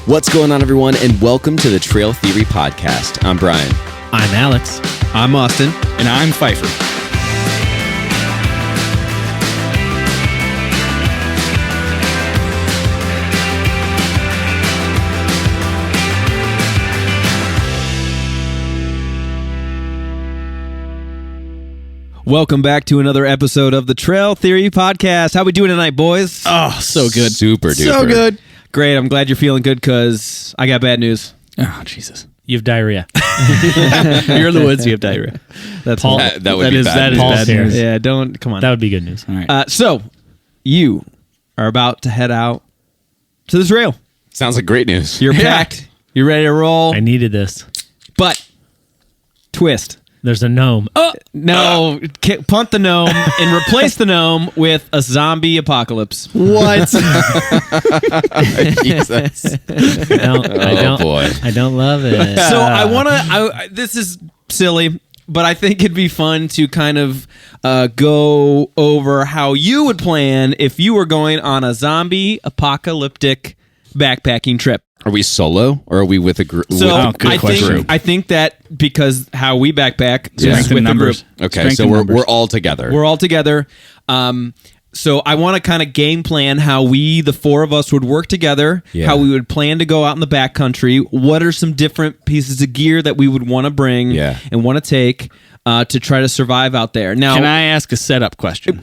What's going on, everyone, and welcome to the Trail Theory Podcast. I'm Brian. I'm Alex. I'm Austin. And I'm Pfeiffer. Welcome back to another episode of the Trail Theory Podcast. How we doing tonight, boys? Oh, so good. Super duper. So good. Great. I'm glad you're feeling good because I got bad news. Oh, Jesus. You have diarrhea. You're in the woods, you have diarrhea. That's Paul. That would be bad. That is Paul's bad here. news. Yeah, don't. Come on. That would be good news. All right. So, you are about to head out to the trail. Sounds like great news. You're packed. You're ready to roll. I needed this. But, twist. There's a gnome. Oh, No, punt the gnome and replace the gnome with a zombie apocalypse. What? Jesus. Boy. I don't love it. So I want to. This is silly, but I think it'd be fun to kind of go over how you would plan if you were going on a zombie apocalyptic backpacking trip. Are we solo or are we with a group? So good question. I think that because how we backpack Yeah. is with the group. Okay, so we're all together. We're all together. So I want to kind of game plan how we, the four of us, would work together, how we would plan to go out in the backcountry, what are some different pieces of gear that we would want to bring and want to take to try to survive out there. Now, Can I ask a setup question?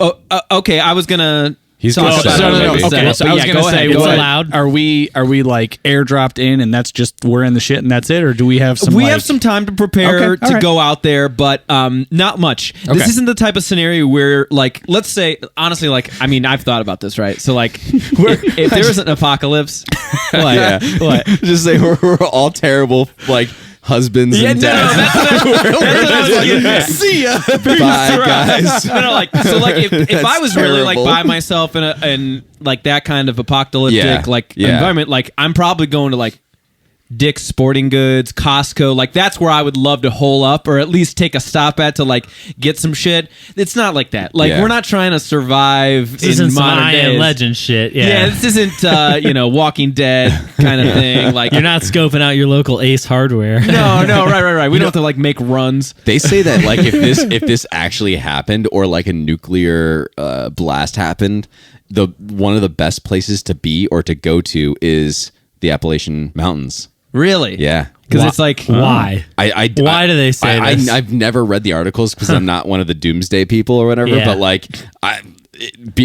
Okay, I was going to... He's talk gonna about set it. up. Okay, so I was Yeah, going to go say, ahead. It's what, allowed. are we like airdropped in and that's just, we're in the shit and that's it? Or do we have some We have some time to prepare Okay, all to right. go out there, but not much. Okay. This isn't the type of scenario where, like, let's say, honestly, like, I mean, I've thought about this, right? So, like, if there was an apocalypse, what? Yeah. What? Just say we're all terrible, like, husbands and dads. See ya. Bye, guys. No, like, so, like, if I was really, like, terrible. by myself in like, that kind of apocalyptic, environment, like, I'm probably going to, like, Dick's Sporting Goods, Costco, like that's where I would love to hole up or at least take a stop at to like get some shit. It's not like that. Like we're not trying to survive This isn't in some modern I days. Am Legend shit. Yeah, this isn't Walking Dead kind of thing. Like You're not scoping out your local Ace Hardware. no, right. We don't have to like make runs. They say that like if this actually happened or like a nuclear blast happened, one of the best places to be or to go to is the Appalachian Mountains. Really? Yeah. Because it's like Why? Why do they say this? I've never read the articles because I'm not one of the Doomsday people or whatever. Yeah. But like,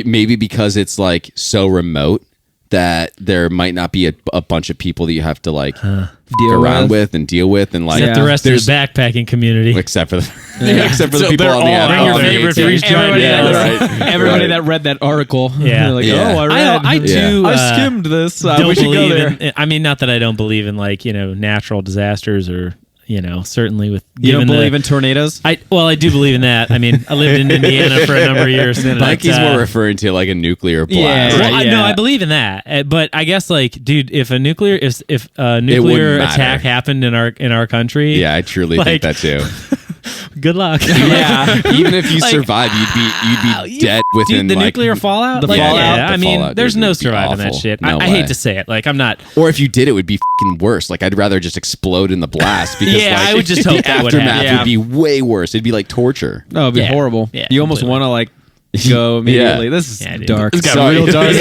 maybe because it's like so remote that there might not be a bunch of people that you have to like deal around with and deal with and like Except the rest of the backpacking community. except for the people on the app. Bring your favorite freeze joint. Everybody that read that article. Yeah. They're like, Yeah. oh, I read. I too. I skimmed this. Don't we should go believe there. in. I mean, not that I don't believe in like natural disasters or certainly with. You don't believe in tornadoes? I do believe in that. I mean, I lived in Indiana for a number of years. Like he's more referring to like a nuclear blast. Yeah, Well, right, no, I believe in that, but I guess like, dude, if a nuclear wouldn't attack matter. happened in our country, Yeah, I truly think that too. good luck. Yeah. Even if you Like, survive, you'd be dead within Dude, the like nuclear fallout. the like, fallout? Yeah, The I mean, fallout, there's dude, no would be surviving that awful. shit. No I way. hate to say it. Like, I'm not. Or if you did, it would be fucking worse. Like I'd rather just explode in the blast because Yeah, like I would just the hope that would aftermath happen. would be way worse. It'd be like torture. No, it'd be Yeah. horrible. Yeah, You almost completely. want to like go immediately. Yeah. This is Yeah, dude. dark. It's got Sorry. real dark.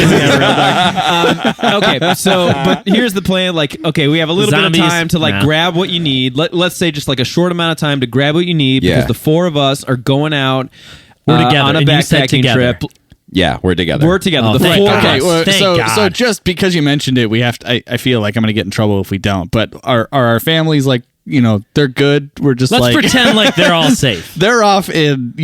Okay, so but here's the plan. Like, okay, we have a little Zombies. bit of time to like Nah. grab what you need. Let's say just like a short amount of time to grab what you need Yeah. because the four of us are going out We're together, on a and you said backpacking together. trip. Yeah, we're together. We're together. Oh, the thank four. God. Okay, well, Thank so God. just because you mentioned it, we have to. I feel like I'm going to get in trouble if we don't. But are our families like they're good? We're just Let's like pretend like they're all safe. they're off in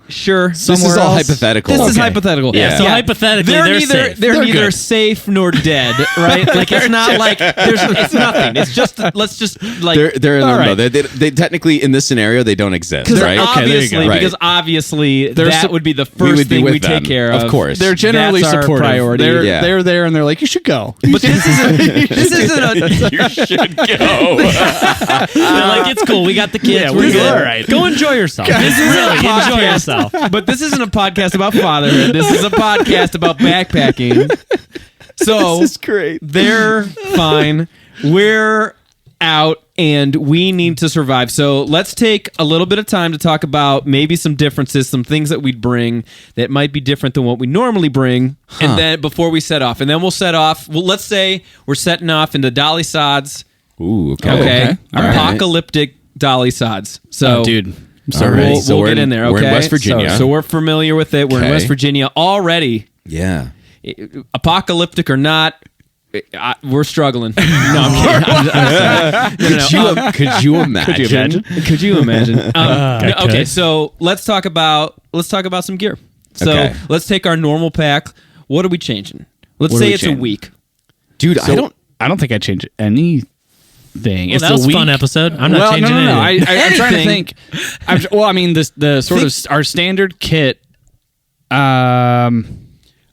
Sure. this is somewhere all else. hypothetical. This is Okay. hypothetical. Yeah. So hypothetically, they're safe. They're They're neither good. safe nor dead, right? Like it's not like it's nothing. It's just let's just like They're in All limbo. right. They technically in this scenario they don't exist, because right? Okay, there you obviously go. Right. because obviously They're that so- would be the we first would be thing with we take them, care of. of course. They're generally That's our supportive. priority. They're there and they're like, you should go. But this isn't a You should go. They're like, it's cool. We got the kids. Yeah, We're we're good. all right. Go enjoy yourself. This isn't Really, a enjoy podcast. yourself. But this isn't a podcast about fatherhood. This is a podcast about backpacking. So This is great. They're fine. We're out and we need to survive. So let's take a little bit of time to talk about maybe some differences, some things that we'd bring that might be different than what we normally bring. And then before we set off, and then we'll set off. Well, let's say we're setting off into Dolly Sods. Ooh, okay. Okay. All right. Apocalyptic Dolly Sods. So, dude. I'm so All right. ready. So we'll we're get in- in there. we're Okay. in West Virginia. So we're familiar with it. We're in Okay. West Virginia already. Yeah. Apocalyptic or not, we're struggling. No, I'm kidding. Could you imagine? Could you imagine? I Okay, could. so let's talk about some gear. So Okay. let's take our normal pack. What are we changing? Let's What are say we it's a changing? week. Dude, I don't think I'd change anything. Well, It's that was a a week. fun episode. I'm not Well, changing no. anything. I'm trying to Anything. think. I mean, the sort of our standard kit.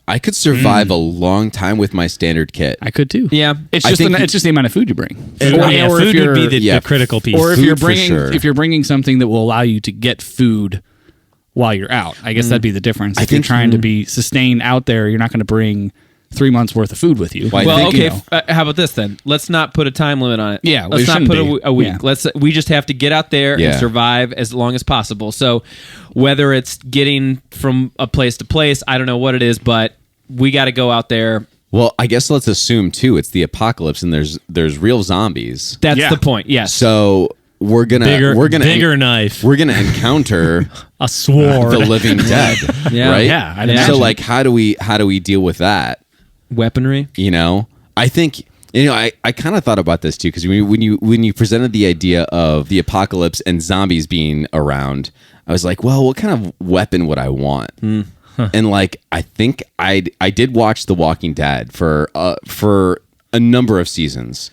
I could survive a long time with my standard kit. I could too. Yeah. it's I just think it's just the amount of food you bring. Yeah, or if food would be you're- the critical piece. or if Food you're for bringing sure. if you're bringing something that will allow you to get food while you're out. I guess that'd be the difference. If you're think- trying to be sustained out there, you're not going to bring 3 months worth of food with you. Well, I Well, think, okay. you know- How about this then? Let's not put a time limit on it. Yeah, well, let's it not shouldn't put be. a week. Yeah. We just have to get out there and Yeah. survive as long as possible. So whether it's getting from a place to place, I don't know what it is, but we got to go out there. Well, I guess let's assume too it's the apocalypse and there's real zombies. That's Yeah. the point. Yes. So we're gonna bigger knife. we're gonna encounter A sword. the living dead. Yeah. Right? Yeah, I'd So imagine. like how do we deal with that? Weaponry. You know? I think I kind of thought about this too because when you presented the idea of the apocalypse and zombies being around, I was like, well, what kind of weapon would I want? And like I think I did watch The Walking Dead for a number of seasons,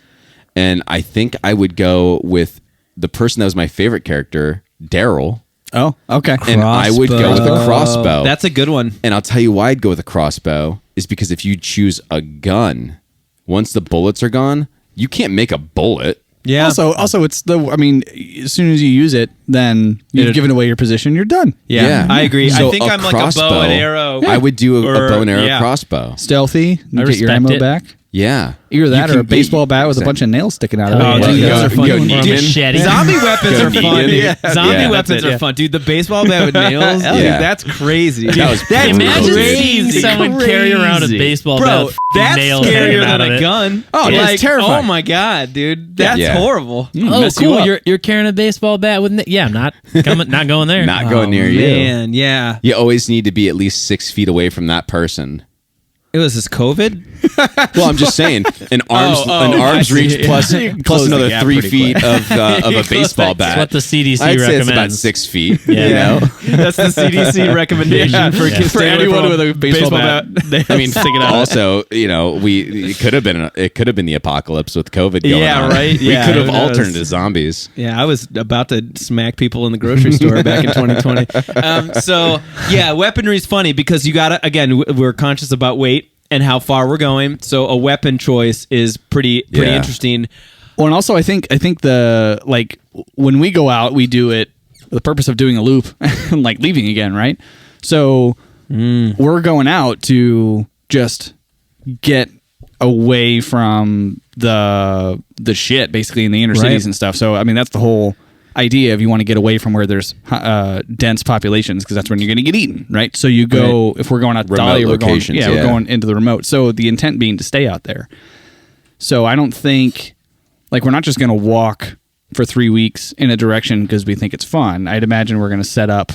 and I think I would go with the person that was my favorite character, Daryl, Oh, okay. and I would go with a crossbow. That's a good one. And I'll tell you why I'd go with a crossbow is because if you choose a gun, once the bullets are gone, you can't make a bullet. Yeah. Also, it's I mean, as soon as you use it, then you've given away your position. You're done. yeah, I agree. So I think I'm like a bow and arrow. I would do a Or- bow and arrow yeah. crossbow. Stealthy. You get your respect ammo it. back. Yeah. Either that You or a can- baseball bat with a Exactly. bunch of nails sticking out of Oh, it. dude, those are fun. Go Dude, Neiman. machete. Zombie weapons are Go fun. Neiman. Yeah. Zombie Yeah. weapons That's it, are yeah. fun, dude. The baseball bat with nails, Yeah. dude, that's crazy. That was that's Imagine brutal, seeing dude. someone carry around a baseball bat Bro, with that's nails scarier hanging out than of a it. gun. Oh, yeah, it's terrifying. Oh my god, dude, that's Yeah. horrible. Oh, Mess you cool! up. You're carrying a baseball bat with yeah. I'm not going there. Not going near you. Man, yeah. You always need to be at least 6 feet away from that person. It was this COVID. Well, I'm just saying, an arm's I arm's see. reach Yeah. plus Close the another gap 3 pretty feet quick. of a baseball bat. That's what the CDC I'd say recommends. it's about 6 feet. Yeah. You know, That's the CDC recommendation for Yeah. stay away anyone from with a baseball bat. I mean, also, it could have been the apocalypse with COVID going Yeah, on. right? We Yeah, could have who all knows? turned into zombies. Yeah, I was about to smack people in the grocery store back in 2020. So yeah, weaponry is funny because you gotta, again, we're conscious about weight and how far we're going. So a weapon choice is pretty Yeah. interesting. Well, and also I think the like when we go out, we do it for the purpose of doing a loop and like leaving again, right? So we're going out to just get away from the shit basically in the inner Right. cities and stuff. So I mean that's the whole idea if you want to get away from where there's dense populations because that's when you're going to get eaten, right? So you go if we're going out to Remote Dolly, we're locations, we're yeah. going into the remote. So the intent being to stay out there. So I don't think like we're not just going to walk for 3 weeks in a direction because we think it's fun. I'd imagine we're going to set up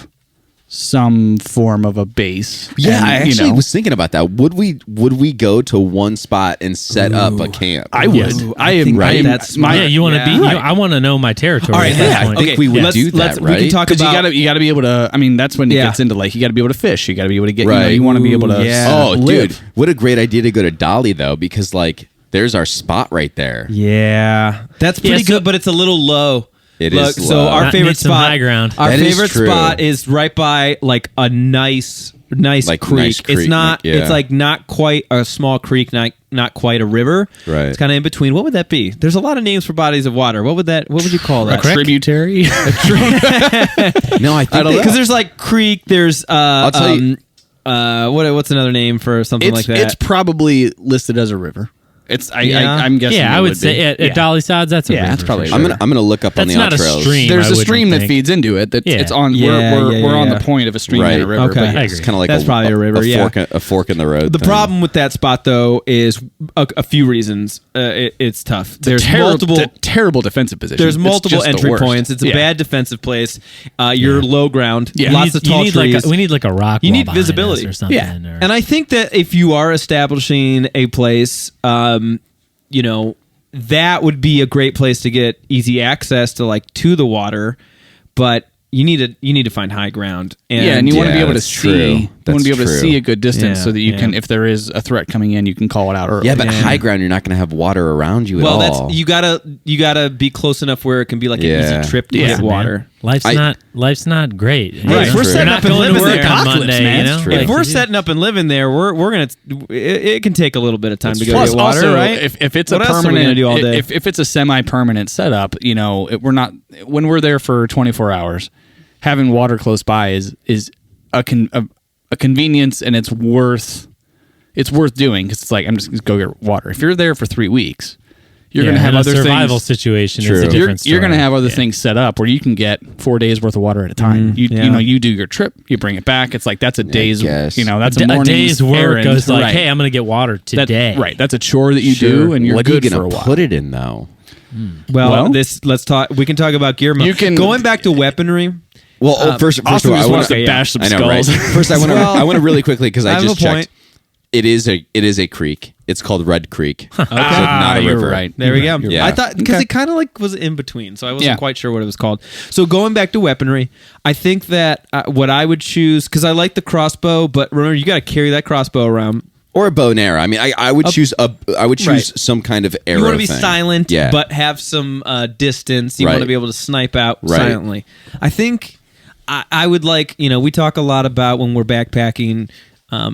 some form of a base. Yeah, and, I actually you know, was thinking about that. Would we go to one spot and set up a camp? I would. Yes. I am. think I am. that's my, Yeah, you want to Yeah. be. Right. I want to know my territory. All right, at this yeah, I point. think we would let's- do that, let's- We right? can talk because about you got to be able to. I mean, that's when it Yeah. gets into like you got to be able to fish. You got to be able to get. Right. You want to be able to. Ooh, yeah. Oh, live. dude, what a great idea to go to Dolly though, because like there's our spot right there. Yeah, that's pretty Yeah, so- good, but it's a little low. It Look, is so low. our Not favorite need some spot, high ground. Our That is favorite true. spot is right by like a nice Like, creek. nice creek, It's not. yeah. It's like not quite a small creek, not quite a river. Right. It's kind of in between. What would that be? There's a lot of names for bodies of water. What would you call that? tributary. No, I think Because there's like creek. There's I'll tell you- what's another name for something like that? It's probably listed as a river. I'm guessing. Yeah, I would say at Dolly Sods, that's a river. That's probably. I'm gonna look up on the not trails. a stream. There's a stream that feeds into it. It's on. We're on the point of a stream and a river. Okay. But I It's agree. kind of like That's probably a river, a fork in the road. The problem with that spot, though, is a few reasons. It's tough. There's terrible defensive position. There's It's multiple just the entry worst. points. It's a bad defensive place. You're low ground. Yeah. Lots of tall trees. we need like a rock. You wall need behind us visibility. or something. Yeah. Or, And I think that if you are establishing a place, that would be a great place to get easy access to the water, but you need to find high ground. And you want to be able to that's see. true. You want to be able to That's see true. a good distance Yeah, so that you yeah. can, if there is a threat coming in, you can call it out early. Yeah, but high ground, you're not going to have water around you at all. That's you gotta be close enough where it can be like an Yeah. easy trip to Yeah, get man, water. Life's not great. Right. If we're You're setting not up and going to living work there. on Apocalypse, Monday. man. You know? It's true. If we're setting up and living there, we're gonna. It can take a little bit of time to go Plus, get water, also, right? if it's What a else are we permanent, gonna do all day? if it's a semi-permanent setup, we're not when we're there for 24 hours. Having water close by is a convenience, and it's worth doing because it's like I'm just going to go get water. If you're there for 3 weeks, you're going to have in other a survival things. situation. True. It's a different story. You're going to have other things set up where you can get 4 days worth of water at a time. You do your trip, you bring it back. It's like that's a day's. guess. That's a a morning's day's work errand. goes like, Right. hey, I'm going to get water today. Right, that's a chore that you do, and you're what good are you for a going to while. put it in though? Well, let's talk. We can talk about gear. You can- going back to weaponry. Well, first of Austin all, I just want wants to bash some I know, right? skulls. First, I want to really quickly because I I have just a point. checked. It is a creek. It's called Red Creek. So not a you're river. right. There we go. Yeah. I thought because it kind of was in between, so I wasn't Yeah. quite sure what it was called. So going back to weaponry, I think that what I would choose because I like the crossbow, but remember you got to carry that crossbow around. Or a bow and arrow. I mean, I would choose Right. some kind of arrow. You want to be thing. silent, yeah. but have some distance. You Right. want to be able to snipe out Right. silently. I think I would like, we talk a lot about when we're backpacking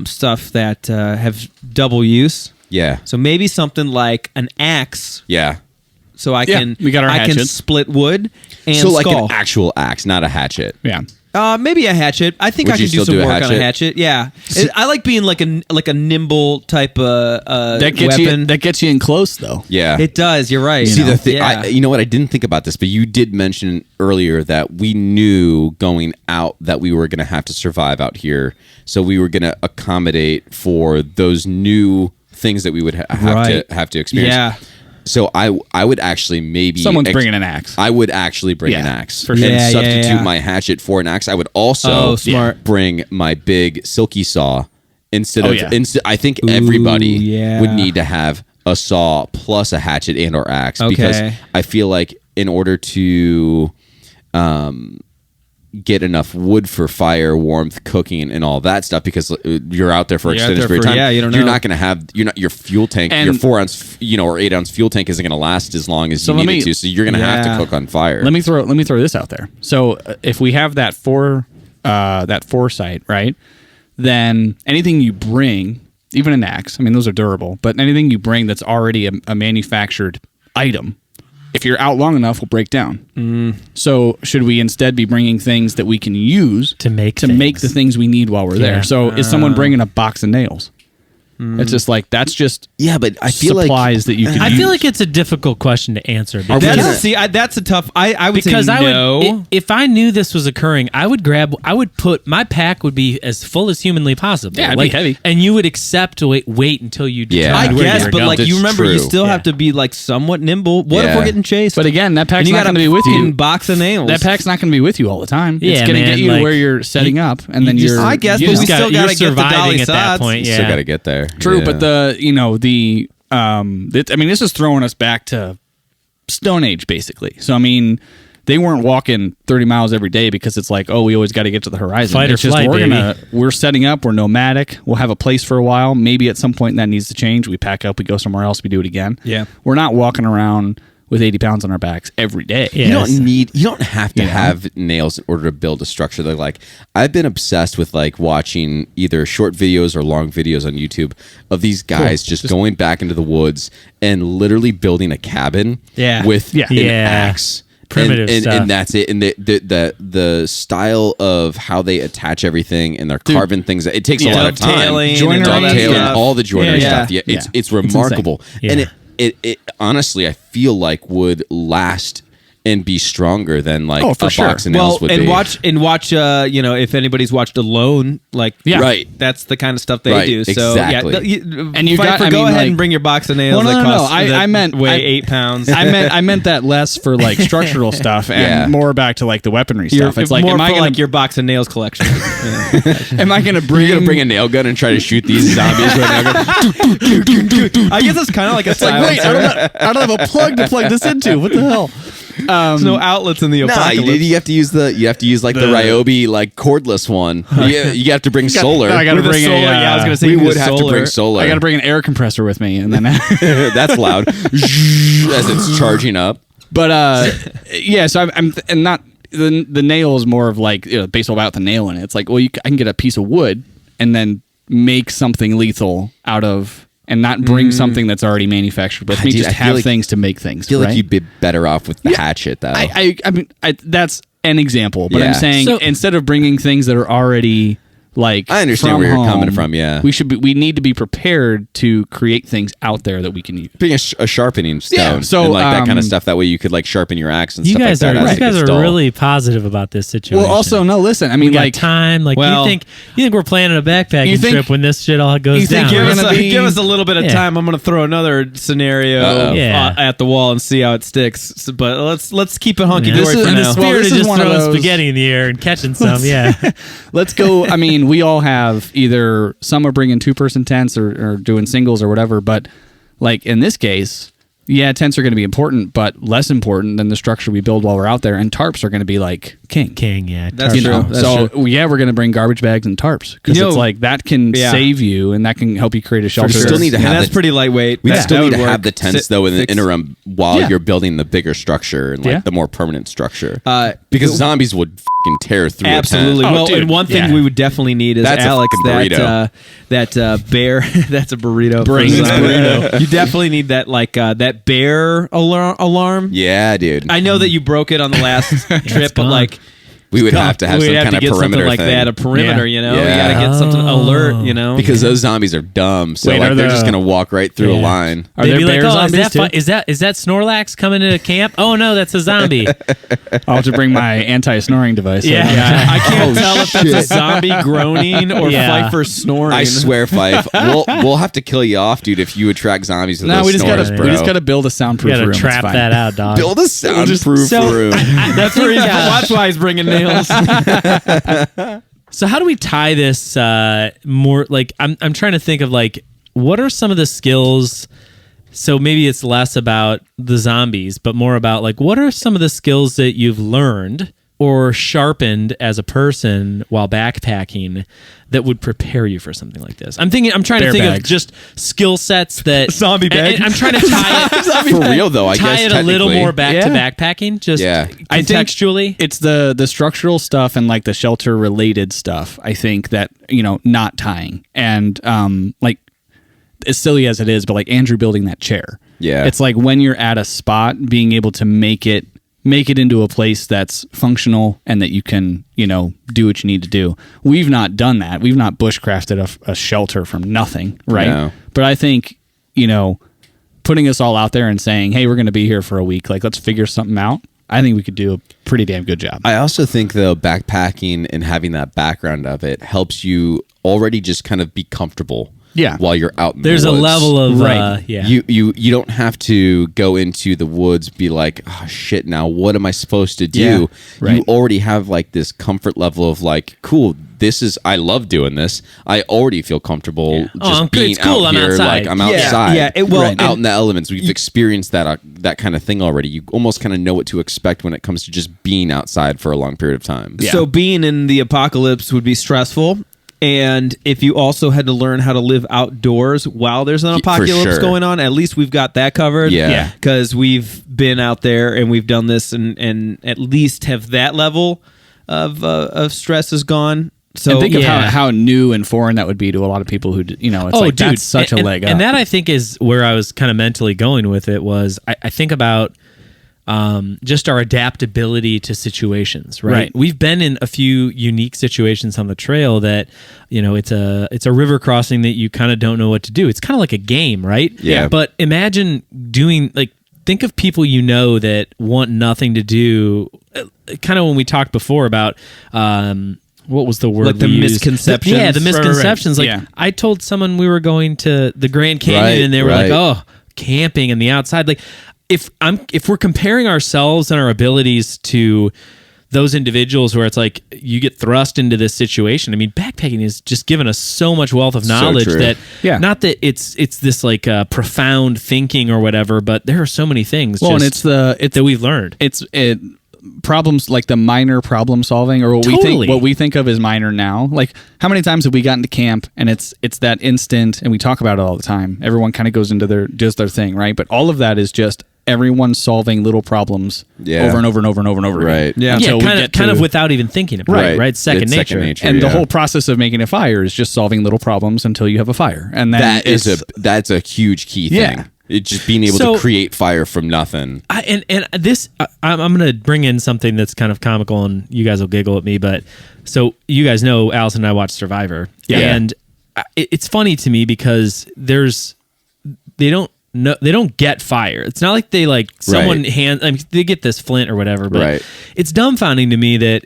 stuff that have double use. yeah, So maybe something like an axe, yeah. so I Yeah, can we got our I can hatchets. split wood and So like skull. an actual axe, not a hatchet. Yeah. Maybe a hatchet. I think Would I you can do still some do a work on a hatchet? hatchet. Yeah, I like being like a nimble type of That gets weapon. you. That gets you in close though. Yeah. It does. You're right. See the thing. Yeah. You know what? I didn't think about this, but you did mention earlier that we knew going out that we were going to have to survive out here, so we were going to accommodate for those new things that we would have to experience. Yeah. So I would actually maybe Someone's bringing an axe. I would actually bring Yeah, an axe for sure. and Yeah, substitute yeah. my hatchet for an axe. I would also Oh, smart. bring my big silky saw instead Oh, of. yeah. I think everybody yeah. would need to have a saw plus a hatchet and or axe because Okay. I feel like in order to get enough wood for fire, warmth, cooking, and all that stuff, because you're out there for You're out extended there period of for- time. yeah, you don't You're know. not going to have your fuel tank, And- your 4 ounce, or 8 ounce fuel tank isn't going to last as long as So you let need me- it to. So you're going to have Yeah. to cook on fire. Let me throw this out there. So if we have that foresight, right? Then anything you bring, even an axe, I mean those are durable, but anything you bring that's already a manufactured item, if you're out long enough, will break down. So should we instead be bringing things that we can use To make the things we need while we're Yeah. there? So is someone bringing a box of nails? It's just like that's just yeah, but I feel supplies that you can. I use. feel like it's a difficult question to answer Are we because, gonna- That's a tough. I would because say I no. would if I knew this was occurring, I would put my pack would be as full as humanly possible. Yeah, it'd be heavy. and you would accept to wait until you. Yeah. decide I where guess, you were but going. like you That's remember, you true. still Yeah. have to be like somewhat nimble. What if Yeah. we're getting chased? But again, that and pack's you not got going to be with fucking you. box of nails. That pack's not going to be with you all the time. Yeah, it's going to man, get you like, to where you're setting up, and then just- you're. I guess, You but just we still you're gotta get the surviving dolly at that sods. point. You Yeah, still got to get there. True, Yeah. but I mean, this is throwing us back to Stone Age, basically. So I mean, they weren't walking 30 miles every day because it's like, oh, we always got to get to the horizon. Fight or It's just flight, we're setting up. We're nomadic. We'll have a place for a while. Maybe at some point that needs to change. We pack up. We go somewhere else. We do it again. Yeah. We're not walking around with 80 pounds on our backs every day. Yeah. You don't have to have nails in order to build a structure. They're like, I've been obsessed with like watching either short videos or long videos on YouTube of these guys just going back into the woods and literally building a cabin Yeah. with Yeah. an Yeah. axe Primitive stuff. And that's it. And the style of how they attach everything and they're carving things. It takes a lot of time. Dovetailing, all the joinery stuff. Yeah, Yeah. it's remarkable. Insane. And it honestly, I feel like would last and be stronger than like a box of nails would be. Watch if anybody's watched Alone, right, that's the kind of stuff they do. So exactly. And go ahead and bring your box of nails. I meant weigh 8 pounds. I meant that less for like structural stuff and more back to like the weaponry stuff. It's like, more am I for gonna, like your box of nails collection? am I going to You're gonna bring a nail gun and try to shoot these zombies right now? I guess it's kind of like a wait, I don't have a plug to plug this into. What the hell? There's no outlets in the apocalypse. You have to use the Ryobi like cordless one. You have to bring solar. I got to bring solar. I was gonna say we would have to bring solar. I got to bring an air compressor with me, and then that's loud as it's charging up. But so I'm and not the nail is more of like baseball bat with a nail in it. It's like, well, I can get a piece of wood and then make something lethal out of. And not bring something that's already manufactured with me. Just have things to make things. I feel like you'd be better off with the hatchet, though. I mean, that's an example, but I'm saying instead of bringing things that are already like, I understand where you're coming from. Yeah, we need to be prepared to create things out there that we can use. Bring a sharpening stone, and like that kind of stuff. That way you could like sharpen your axe and stuff like that. You guys are really positive about this situation. Well, also listen. I mean, we got time. Like, you think we're planning a backpacking trip when this shit all goes down? Give us a little bit of time. I'm going to throw another scenario at the wall and see how it sticks. But let's keep it hunky dory for now. The spirit of just throwing spaghetti in the air and catching some. Let's go. I mean, we all have either some are bringing 2-person tents or doing singles or whatever, but like in this case, tents are going to be important, but less important than the structure we build while we're out there. And tarps are going to be like king. That's true. We're going to bring garbage bags and tarps because it's like that can save you and that can help you create a shelter. We still need to have that's pretty lightweight. We still need to have the tents though in the interim while you're building the bigger structure and like the more permanent structure. Because zombies would fucking tear through. Absolutely. A tent. And one thing we would definitely need is Alex that bear. That's a burrito. Burrito. You definitely need that that bear alarm. Yeah, dude. I know that you broke it on the last trip, but like we would have to have some kind of perimeter like thing. that. A perimeter, you know. Yeah. You got to get something alert, you know, because those zombies are dumb. So they're just gonna walk right through a line. Are there bear zombies too? Is that Snorlax coming into camp? Oh no, that's a zombie. I'll have to bring my anti-snoring device. I can't tell if that's a zombie groaning or Pfeiffer snoring. I swear, Fife, we'll have to kill you off, dude, if you attract zombies. No, we just gotta build a soundproof room. Trap that out, dog. Build a soundproof room. That's why he's bringing nails. So how do we tie this more? Like, I'm trying to think of like, what are some of the skills? So maybe it's less about the zombies, but more about like, what are some of the skills that you've learned or sharpened as a person while backpacking that would prepare you for something like this? I'm trying to think of just skill sets that zombie bag. And I'm trying to tie it for real though. I guess it a little more back to backpacking. Just contextually, it's the structural stuff and like the shelter related stuff. I think that not tying and like as silly as it is, but like Andrew building that chair. Yeah, it's like when you're at a spot, being able to make it into a place that's functional and that you can, do what you need to do. We've not done that. We've not bushcrafted a shelter from nothing, right? No. But I think, putting us all out there and saying, hey, we're going to be here for a week, like let's figure something out. I think we could do a pretty damn good job. I also think though backpacking and having that background of it helps you already just kind of be comfortable. Yeah. While you're out in There's the woods. a level of You don't have to go into the woods be like, oh shit, now what am I supposed to do? Right. You already have like this comfort level of like, cool, I love doing this. I already feel comfortable just being out here. Outside. Like I'm outside. Out in the elements. We've experienced that kind of thing already. You almost kind of know what to expect when it comes to just being outside for a long period of time. So being in the apocalypse would be stressful. And if you also had to learn how to live outdoors while there's an apocalypse going on, at least we've got that covered. Yeah. Because we've been out there and we've done this and at least have that level of stress is gone. So and think of how new and foreign that would be to a lot of people who, that's such a leg up. And that I think is where I was kind of mentally going with it was I think about just our adaptability to situations, right? We've been in a few unique situations on the trail that, it's a river crossing that you kind of don't know what to do. It's kind of like a game, right? Yeah. But imagine think of people that want nothing to do, kind of when we talked before about, what was the word? Like the misconceptions. The misconceptions. Right. I told someone we were going to the Grand Canyon and they were like, oh, camping in the outside. Like, if we're comparing ourselves and our abilities to those individuals where it's like you get thrust into this situation. I mean, backpacking has just given us so much wealth of knowledge not that it's this like profound thinking or whatever, but there are so many things. Well, and it's that we've learned. It problems like the minor problem solving, or what we think of as minor now. Like, how many times have we gotten to camp and it's that instant, and we talk about it all the time. Everyone kind of goes into does their thing, right? But all of that is just everyone solving little problems over and over and over and over and over right. again. Yeah, kind of without even thinking about it, right? Second nature. And the whole process of making a fire is just solving little problems until you have a fire. And then that's a huge key thing. Yeah. It's just being able to create fire from nothing. I'm going to bring in something that's kind of comical, and you guys will giggle at me. But so you guys know, Allison and I watch Survivor, and it's funny to me because they don't get fire. It's not like they someone they get this flint or whatever, but it's dumbfounding to me that,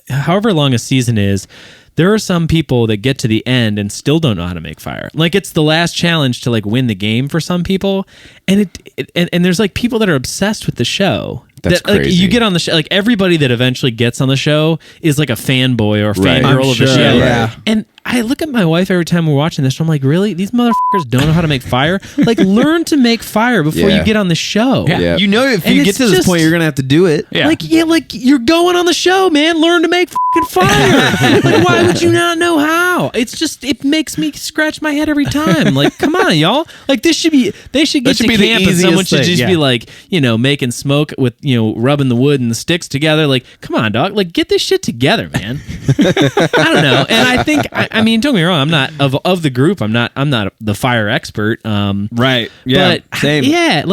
however long a season is, there are some people that get to the end and still don't know how to make fire. Like, it's the last challenge to win the game for some people. And and there's people that are obsessed with the show. That's crazy. You get on the show, everybody that eventually gets on the show is like a fanboy or a fangirl of the show. Yeah. And I look at my wife every time we're watching this, and I'm like, really? These motherfuckers don't know how to make fire? Learn to make fire before you get on the show. Yeah. If you get to this point, you're going to have to do it. Yeah. You're going on the show, man. Learn to make fire. Why would you not know how? It makes me scratch my head every time. Come on, y'all. They should get to camp and someone should just be making smoke with, rubbing the wood and the sticks together. Come on, dog. Get this shit together, man. I don't know. And I think, I mean, don't get me wrong. I'm not of the group. I'm not the fire expert. Right. Yeah. But same. yeah,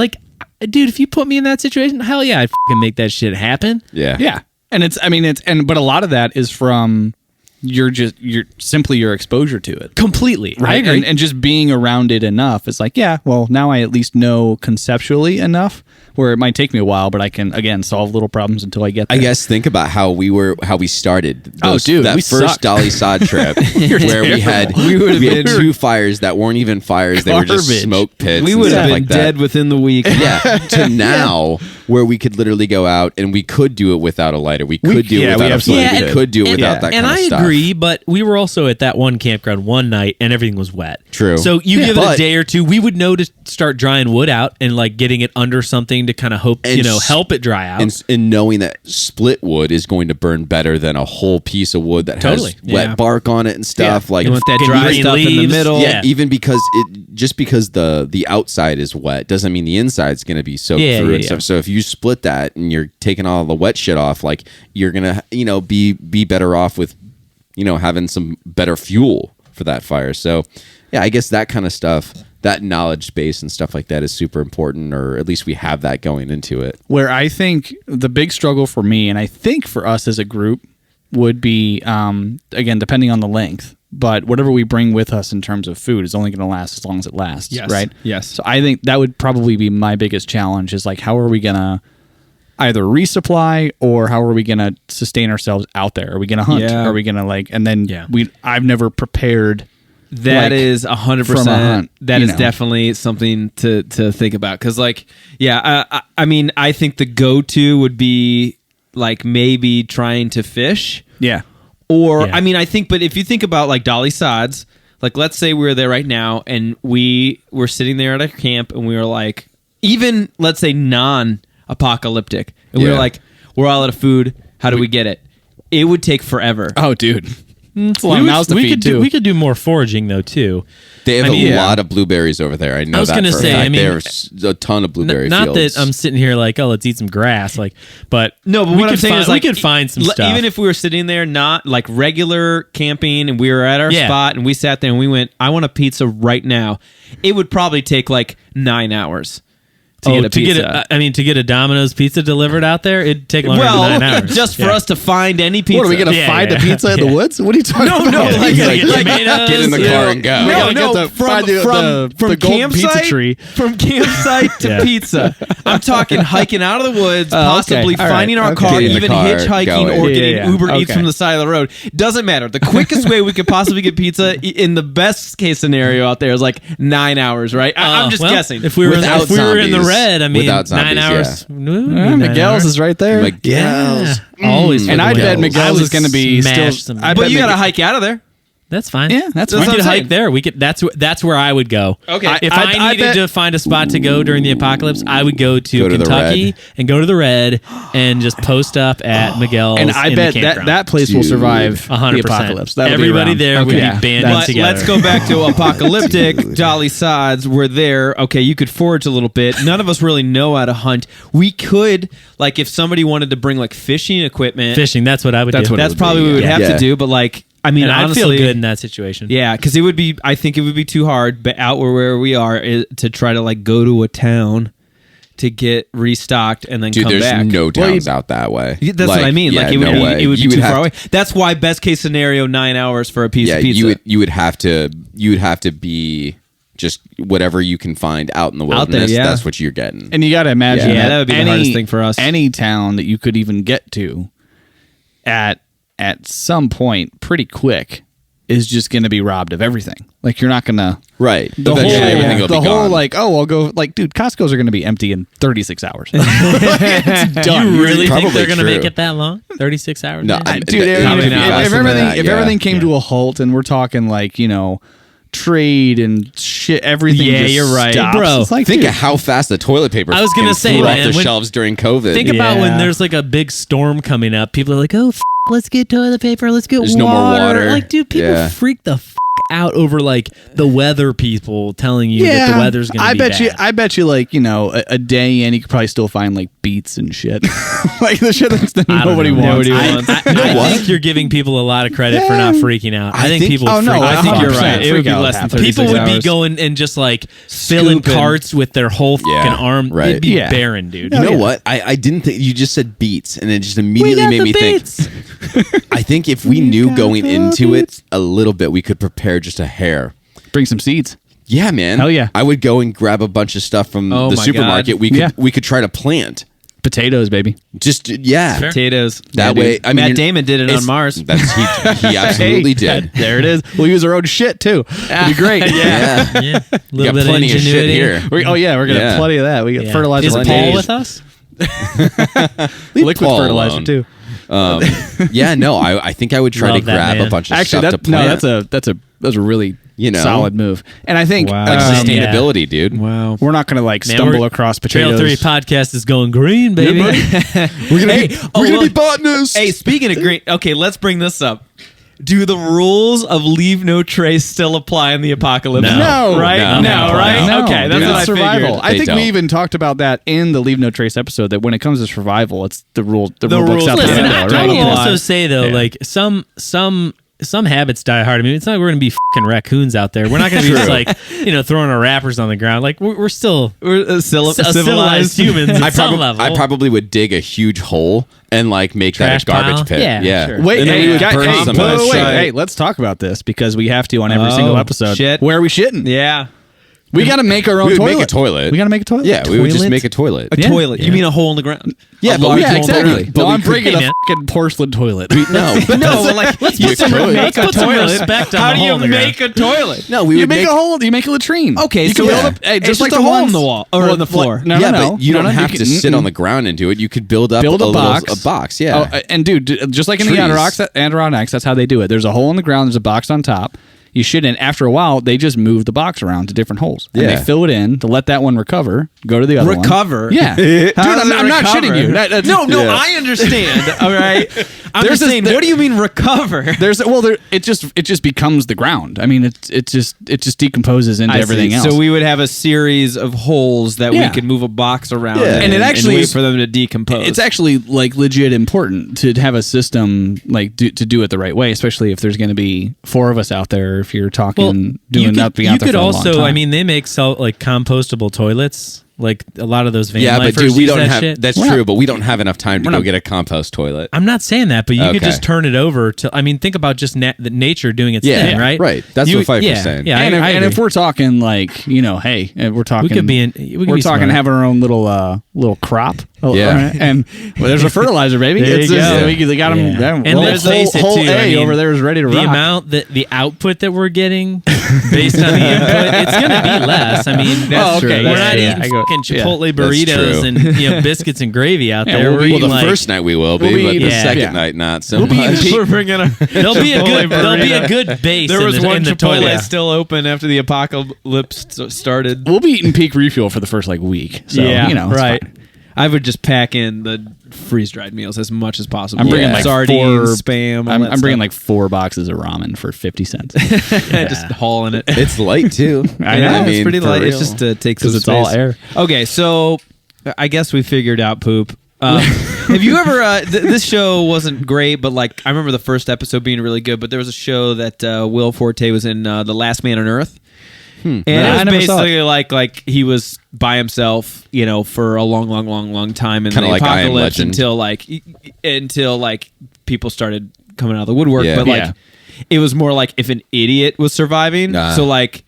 dude, if you put me in that situation, hell yeah, I'd fucking make that shit happen. Yeah. Yeah. And but a lot of that is from your exposure to it. Completely. Right. I agree. And just being around it enough. It's now I at least know conceptually enough where it might take me a while, but I can, again, solve little problems until I get there. I guess think about how we started. That we first sucked. Dolly Sod trip where we had two fires that weren't even fires. They were just smoke pits. We would have been dead within the week. Yeah. To now where we could literally go out and we could do it without a lighter. We could do it without a flame. We could do it without that kind of stuff. And I agree, but we were also at that one campground one night and everything was wet. True. So you give it a day or two, we would know to start drying wood out and getting it under something to kind of help it dry out. And knowing that split wood is going to burn better than a whole piece of wood that has wet bark on it and stuff. You want that dry stuff in the middle. Yeah, even because because the outside is wet doesn't mean the inside's going to be soaked through and stuff. So if you split that and you're taking all the wet shit off, you're going to be better off with having some better fuel for that fire. So yeah, I guess that kind of stuff, that knowledge base and stuff like that is super important, or at least we have that going into it. Where I think the big struggle for me, and I think for us as a group, would be, again, depending on the length, but whatever we bring with us in terms of food is only going to last as long as it lasts, right? Yes. So I think that would probably be my biggest challenge is how are we going to either resupply or how are we going to sustain ourselves out there? Are we going to hunt? Yeah. Are we going to and then I've never prepared. That is 100%. That is know. definitely something to think about. Because, I mean, I think the go-to would be, maybe trying to fish. Yeah. Or, I mean, but if you think about, Dolly Sods, let's say we were there right now and we were sitting there at a camp and we were even, let's say, non-apocalyptic. And we were we're all out of food. How do we get it? It would take forever. Oh, dude. It's a lot of mouths to feed, too. We could do more foraging, though, too. They have a lot of blueberries over there. I know that. I was going to say, there's a ton of blueberry not fields. that I'm sitting here let's eat some grass. But what I'm saying is we could find some stuff. Even if we were sitting there, not regular camping, and we were at our spot, and we sat there and we went, I want a pizza right now. It would probably take 9 hours get a pizza. To get a Domino's pizza delivered out there, it'd take longer than 9 hours. Just for us to find any pizza. What are we gonna find the pizza in the woods? What are you talking about? No, like, Get in the car and go. No, from golden pizza tree. From campsite to pizza. I'm talking hiking out of the woods, possibly okay. All finding right. our car, Get in the even car, hitchhiking going. or getting Uber Eats Okay. from the side of the road. Doesn't matter. The quickest way we could possibly get pizza in the best case scenario out there is like 9 hours, right? I'm just guessing. If we were in the zombies. red, I mean, Without 9 zombies, hours. Nine Miguel's hours. is right there. Miguel's. Always. And I bet Miguel's. Miguel's is going to be still. Some, I But bet you got to Miguel- hike out of there. that's fine. Yeah, that's we fine. could what I'm hike saying. there. We could. That's where I would go. Okay. If I I needed bet- to find a spot to go during the apocalypse, I would go to Go to the Kentucky Red. and go to the Red and just post up at Miguel's. And I in bet the campground. that place will survive 100%. the apocalypse. That'll be Everybody around. there would be Okay. banded But together. let's go back to apocalyptic. Jolly sods, we're there. Okay, you could forage a little bit. None of us really know how to hunt. We could, like, if somebody wanted to bring like fishing equipment. fishing. That's what I would That's do. what it That's would probably be, what we would yeah. have Yeah. to do. But like, I mean, and I'd feel honestly, good in that situation. yeah, because it would be. I think it would be too hard. But out where we are to try to like go to a town to get restocked and then Dude, come there's back. no towns out that way. Yeah, that's Like, what I mean. yeah, Like it would no be. way. It would You be too have far to- away. That's why best case scenario 9 hours for a piece Yeah, of pizza. you would have to be just whatever you can find out in the Out there, wilderness. yeah. That's what you're getting. And you got to imagine Yeah, that would be the hardest thing for us. Any town that you could even get to at some point pretty quick is just going to be robbed of everything. Like you're not going to Right. the Eventually, whole, everything will the be whole gone. like, oh, I'll go like, dude, Costco's are going to be empty in 36 hours. It's done. You really think Probably they're going to true. make it that long? 36 hours? No, maybe? Dude, It if, would be faster than that, if yeah. everything came to a halt and we're talking like, trade and shit, everything Yeah, just you're right. stops. Bro, It's like, Think dude, of how fast the toilet paper I was gonna fucking say, flew off man, the when- shelves during COVID. Think about when Yeah. there's like a big storm coming up. People are like, "Oh, let's get toilet paper. Let's get There's water." no more water. Like, dude, people Yeah. freak the out over like the weather people telling you that the weather's going to be bad. I bet you like, a day in you could probably still find like beets and shit. Like the shit that I don't nobody know. wants. I think you're giving people a lot of credit for not freaking out. I think people oh, would no, freak I out. think you're 100% right. It would be freak out less than happens. 36 People would be hours. going and just like filling Scooping. carts with their whole fucking Yeah, arm. right. It'd be Yeah. barren, dude. You know yeah. what? I didn't think you just said beets, and it just We immediately got made the me beats. think. I think if we knew going into it a little bit, we could prepare just a hair. Bring some seeds. Yeah, man. Hell yeah. I would go and grab a bunch of stuff from Oh the my supermarket. God. We could try to plant. Potatoes, baby. Just yeah. Fair. Potatoes. That Yeah, way, dude. I mean, Matt you're- Damon did it on Mars. That's he absolutely did. There it is. We'll use our own shit too. It'd be great. Yeah. Yeah, a We little got bit plenty of of shit ingenuity. here. We're gonna Yeah. have plenty of that. We got Yeah. fertilizer. Is for Paul days. with us? Liquid Paul fertilizer alone. too. Yeah, no, I think I would try Love to that, grab man. a bunch of Actually, stuff to plant. that's a really solid move. And I think Wow. like yeah. sustainability, dude. Wow. we're not gonna like Man, stumble we're- across Trail potatoes. 3 podcast is going green, baby. We're gonna be botanists. Hey, speaking of green, okay, let's bring this up. Do the rules of leave no trace still apply in the apocalypse? No. right? No. Right? No, Okay, that's dude, what I it's survival. figured. I They think don't. we even talked about that in the Leave No Trace episode. That when it comes to survival, it's the rule. The rule rules book's out the Listen, window, I right? will Yeah. also say though, like some habits die hard. I mean, it's not like we're going to be fucking raccoons out there. We're not going to be just like throwing our wrappers on the ground. Like we're still We're civilized humans at some level. I probably would dig a huge hole and like make Trash that a garbage pile? pit. Yeah, sure. Wait, And then we hey, would guys, burn hey, some of wait, that wait, shit. hey, let's talk about this because we have to on every Oh, single episode. shit. Where are we shitting? Yeah. We got to make our own We would toilet. make a toilet. We got to make a toilet. Yeah, we would just Toilet? make a toilet. A Yeah. toilet. You mean a hole in the ground? Yeah, A but large we- Yeah, hole in the exactly. ground. But No, we I'm could- bringing Hey, a man. fucking porcelain toilet. No, No, like You let's could. make a Put some toilet. respect on How the do hole you in the make a toilet? no, we You would make a hole. You make a latrine. Okay, you so can yeah. build up. Hey, It's just like just a the hole in ones- the wall or on the floor. No, yeah, no, but you no, don't no, have you to can- sit on the ground and do it. You could build up Build a little- box. A box, yeah. Oh, and dude, just like in the Trees. Adirondacks, that's how they do it. There's a hole in the ground. There's a box on top. You shit in. After a while, they just move the box around to different holes. And Yeah. they fill it in to let that one recover. Go to the other one. Recover? Yeah, dude, How does I'm it not recover? shitting you. That's- No, Yeah. I understand. All right. I'm There's just this- saying. What do you mean recover? There's it just becomes the ground. I mean, it just decomposes into I everything see. else. So we would have a series of holes that Yeah. we could move a box around, Yeah. and it actually wait is- for them to decompose. It's actually like legit important to have a system like to do it the right way, especially if there's going to be 4 of us out there. If you're talking doing you that, could, being out there you could for a long also, time. I mean, they make compostable toilets. Like a lot of those van Yeah, but lifers dude, we use don't that have. shit. That's true, but we don't have enough time to go get a compost toilet. I'm not saying that, but you could Okay. just turn it over to. I mean, think about just the nature doing its Yeah, thing, right? right. That's what Pfeiffer's saying. Yeah, and I if agree. we're talking like, you know, hey, we're talking, we could be in. We could we're be talking smart. having our own little crop. Yeah. And well, there's a fertilizer, baby. There It's you just, go. they got them. Yeah. And let's face it, whole too, A I mean, over there is ready to the rock. amount that the output that we're getting based on the input, it's going to be less. I mean, That's true. We're not Yeah, eating I go- fucking yeah. Chipotle That's burritos true. and biscuits and gravy out Yeah, there. we'll We're be- eating Well, the first night we will be, We'll be but the eating- second yeah. night not so much. We're bringing a. there'll be a good base. There was in one the Chipotle toilet. still open after the apocalypse started. We'll be eating peak refuel for the first week. So, yeah, you know, it's right. fine. I would just pack in the freeze dried meals as much as possible. I'm bringing Yeah. like sardines, 4 spam. I'm bringing like 4 boxes of ramen for 50 cents just hauling it. It's light too. I know. It's pretty for light. real. It's just takes because some it's all space. air. Okay, so I guess we figured out poop. Have you ever? This show wasn't great, but like I remember the first episode being really good. But there was a show that Will Forte was in, The Last Man on Earth, and I it was never saw basically like he was by himself, you know, for a long time in Kinda the like I Am apocalypse Legend. until people started coming out of the woodwork. Yeah. But like Yeah. it was more like if an idiot was surviving, so like.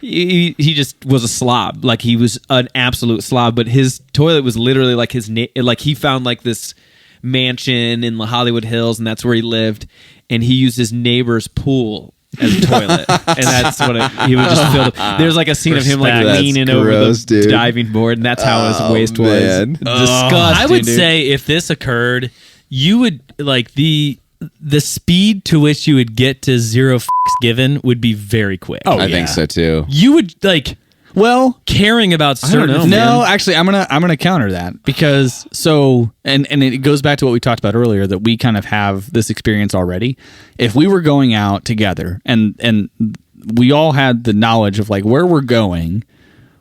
He just was a slob. Like he was an absolute slob, but his toilet was literally like like he found like this mansion in the Hollywood Hills, and that's where he lived. And he used his neighbor's pool as a toilet, and that's what he would just fill. There's like a scene of him like That's leaning over gross, the dude. diving board, and that's how his waste man. was. Disgusting. I would dude. say if this occurred, you would like the speed to which you would get to 0 f***s given would be very quick. Oh, I yeah. think so too. You would like Well, caring about certain. know, no, actually, I'm gonna counter that because and it goes back to what we talked about earlier that we kind of have this experience already. If we were going out together and we all had the knowledge of like where we're going,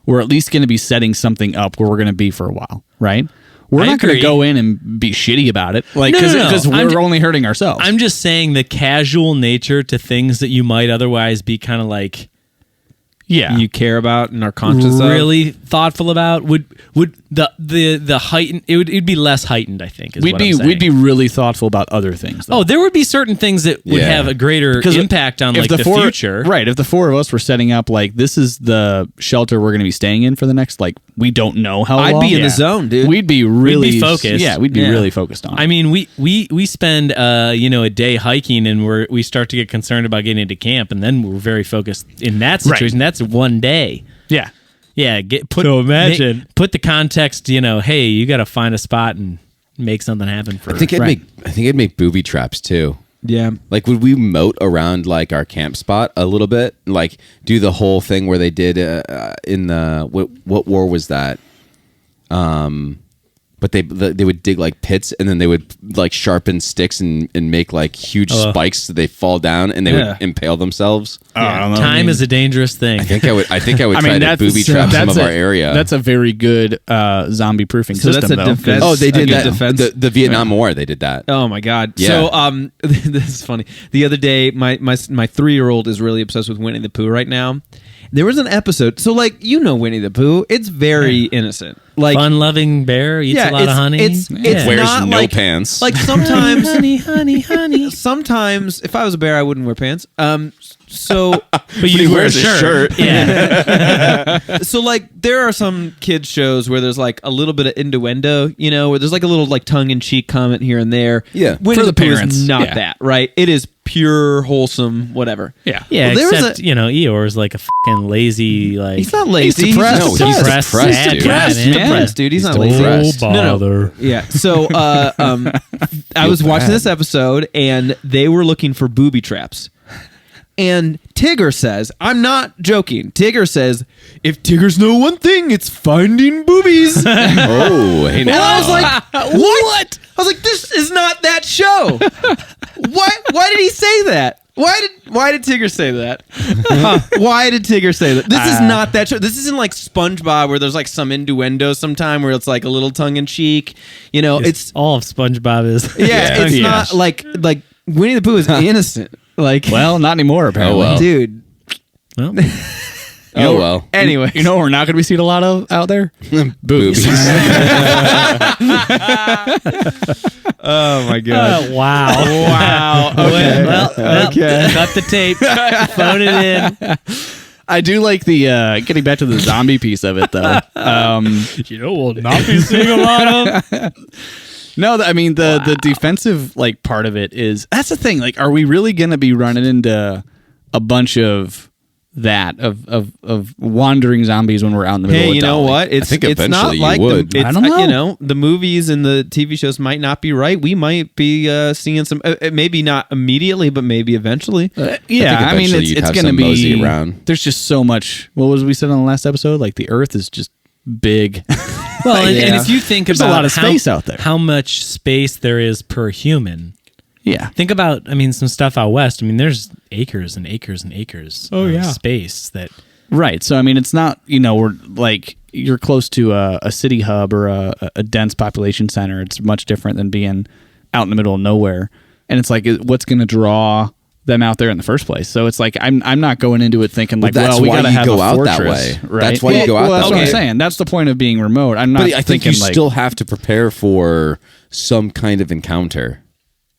we're at least going to be setting something up where we're going to be for a while, right? We're I not going to agree. go in and be shitty about it, like No, no, no. because I'm we're ju- only hurting ourselves. I'm just saying the casual nature to things that you might otherwise be kind of like yeah, you care about and are conscious of. really thoughtful about would the heightened it'd be less heightened, I think. Is we'd what I'm be saying. we'd be really thoughtful about other things. Though. Oh, there would be certain things that would Yeah. have a greater Because impact on if like the four- future. Right. If the 4 of us were setting up like this is the shelter we're going to be staying in for the next we don't know how I'd long. be in the zone, dude. We'd be really focused. Yeah, we'd be Yeah. really focused on it. I mean, we spend a day hiking and we start to get concerned about getting into camp, and then we're very focused in that situation. That's one day. yeah. Yeah, So imagine. put the context. Hey, you got to find a spot and make something happen for. I think it'd Right. make booby traps too. Yeah. Like, would we moat around like our camp spot a little bit? Like, do the whole thing where they did in the what war was that? But they would dig like pits, and then they would like sharpen sticks and make like huge spikes so they fall down and they Yeah. would impale themselves. I don't know. Time is a dangerous thing. I think I would try to booby trap some of our area. That's a very good zombie proofing So system. that's a though, 'cause- defense. oh, they did good that. defense. The Vietnam War, they did that. Oh my god! Yeah. So this is funny. The other day, my 3-year-old is really obsessed with Winnie the Pooh right now. There was an episode. So like Winnie the Pooh, it's very innocent. Like Fun-loving bear eats a lot of honey. It's Wears not no like pants. Like sometimes, honey. sometimes if I was a bear, I wouldn't wear pants. So But he you wear a wears a shirt. shirt. Yeah. so like there are some kids shows where there's like a little bit of innuendo, where there's like a little like tongue in cheek comment here and there. Yeah. Winnie For the the Pooh parents, is not yeah. that, right? It is pure wholesome, whatever. Yeah. Yeah, Well, there was except Eeyore's like a fucking lazy like. He's not lazy. He's depressed. just No, he's depressed, depressed, sad dude. guy, man. depressed, dude. He's not He's lazy. depressed. bother. Yeah. So I was watching this episode and they were looking for booby traps. And Tigger says, I'm not joking. Tigger says, if Tiggers know one thing, it's finding boobies. And Oh, hey I now. was like, what? I was like, this is not that show. Why did he say that? Why did Tigger say that? Why did Tigger say that? This is not that show. This isn't like SpongeBob where there's like some innuendo sometime where it's like a little tongue in cheek. It's all of SpongeBob is. yeah, it's Yeah. not like Winnie the Pooh is innocent. Like, Well, not anymore apparently. Oh, well. dude. Well, Oh, well. Anyway, You know what we're not going to be seeing a lot of out there? Boobies. oh my god! Wow. Wow. Okay. Well, cut the tape. Phone it in. I do like the getting back to the zombie piece of it, though. You know, we'll not be seeing a lot of. No, I mean the defensive like part of it is that's the thing. Like, are we really going to be running into a bunch of wandering zombies when we're out in the middle? Hey, of you know Dolly? what? I think it's not eventually you like would. it's, I don't know. You know, the movies and the TV shows might not be right. We might be seeing some, maybe not immediately, but maybe eventually. Yeah, I mean eventually you'd it's have going to some be mosey around. There's just so much. What was we said on the last episode? Like the Earth is just big. Well, and if you think There's about a lot of space out there. how much space there is per human. Yeah. Think about, some stuff out west. There's acres and acres and acres of space that. Right. So, I mean, it's not, we're like, you're close to a city hub or a dense population center. It's much different than being out in the middle of nowhere. And it's like, what's going to draw them out there in the first place? So it's like, I'm not going into it thinking like, that's we why got to you have go a out fortress, that way. right? That's why you go out Well, that that's what way. I'm saying. That's the point of being remote. I'm not But I think thinking you like, still have to prepare for some kind of encounter.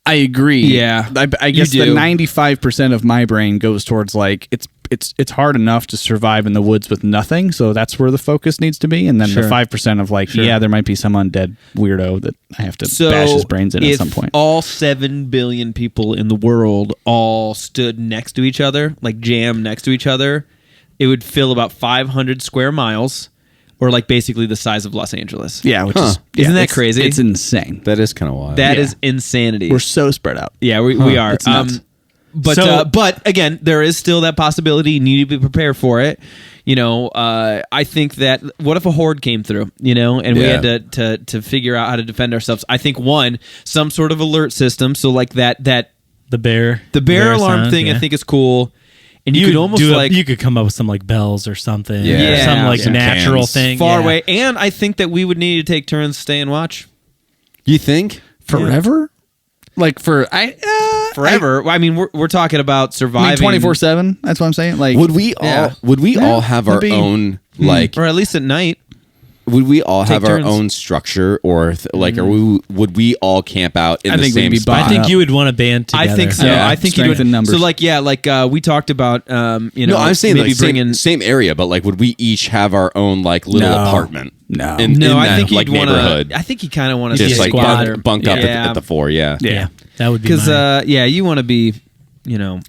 I agree. Yeah, I guess you the do. 95% of my brain goes towards like it's hard enough to survive in the woods with nothing, so that's where the focus needs to be. And then the 5% of like, yeah, there might be some undead weirdo that I have to bash his brains in at some point. All 7 billion people in the world all stood next to each other, like jammed next to each other, it would fill about 500 square miles. Or like basically the size of Los Angeles. Yeah, which Isn't that it's- crazy? It's insane. That is kind of wild. That is insanity. We're so spread out. Yeah, we are. It's nuts. But again, there is still that possibility. You need to be prepared for it. I think that what if a horde came through, and we had to figure out how to defend ourselves. I think some sort of alert system. So like that The bear alarm sound, thing, yeah. I think is cool. And you could almost you could come up with some like bells or something. Yeah. Or some like Some natural cans. thing. far yeah. away. And I think that we would need to take turns stay and watch. You think? Forever? Like for Forever. We're talking about surviving 24/7. That's what I'm saying. Like, Would we all? Yeah. Would we all have our maybe. own like? or at least at night. Would we all have our turns. own structure, or would we all camp out in I the think we'd same be spot? I think you would want to band together. I think so. Yeah, I think you strength would. in numbers. So we talked about No, I'm saying maybe like bringing. same area, but like, would we each have our own like little No. apartment? No. in No, I that, think like you'd want neighborhood. to. I think you kind of want to Just be a like squad. bunk up Yeah. at the floor. Yeah. Yeah, that would be because mine. you want to be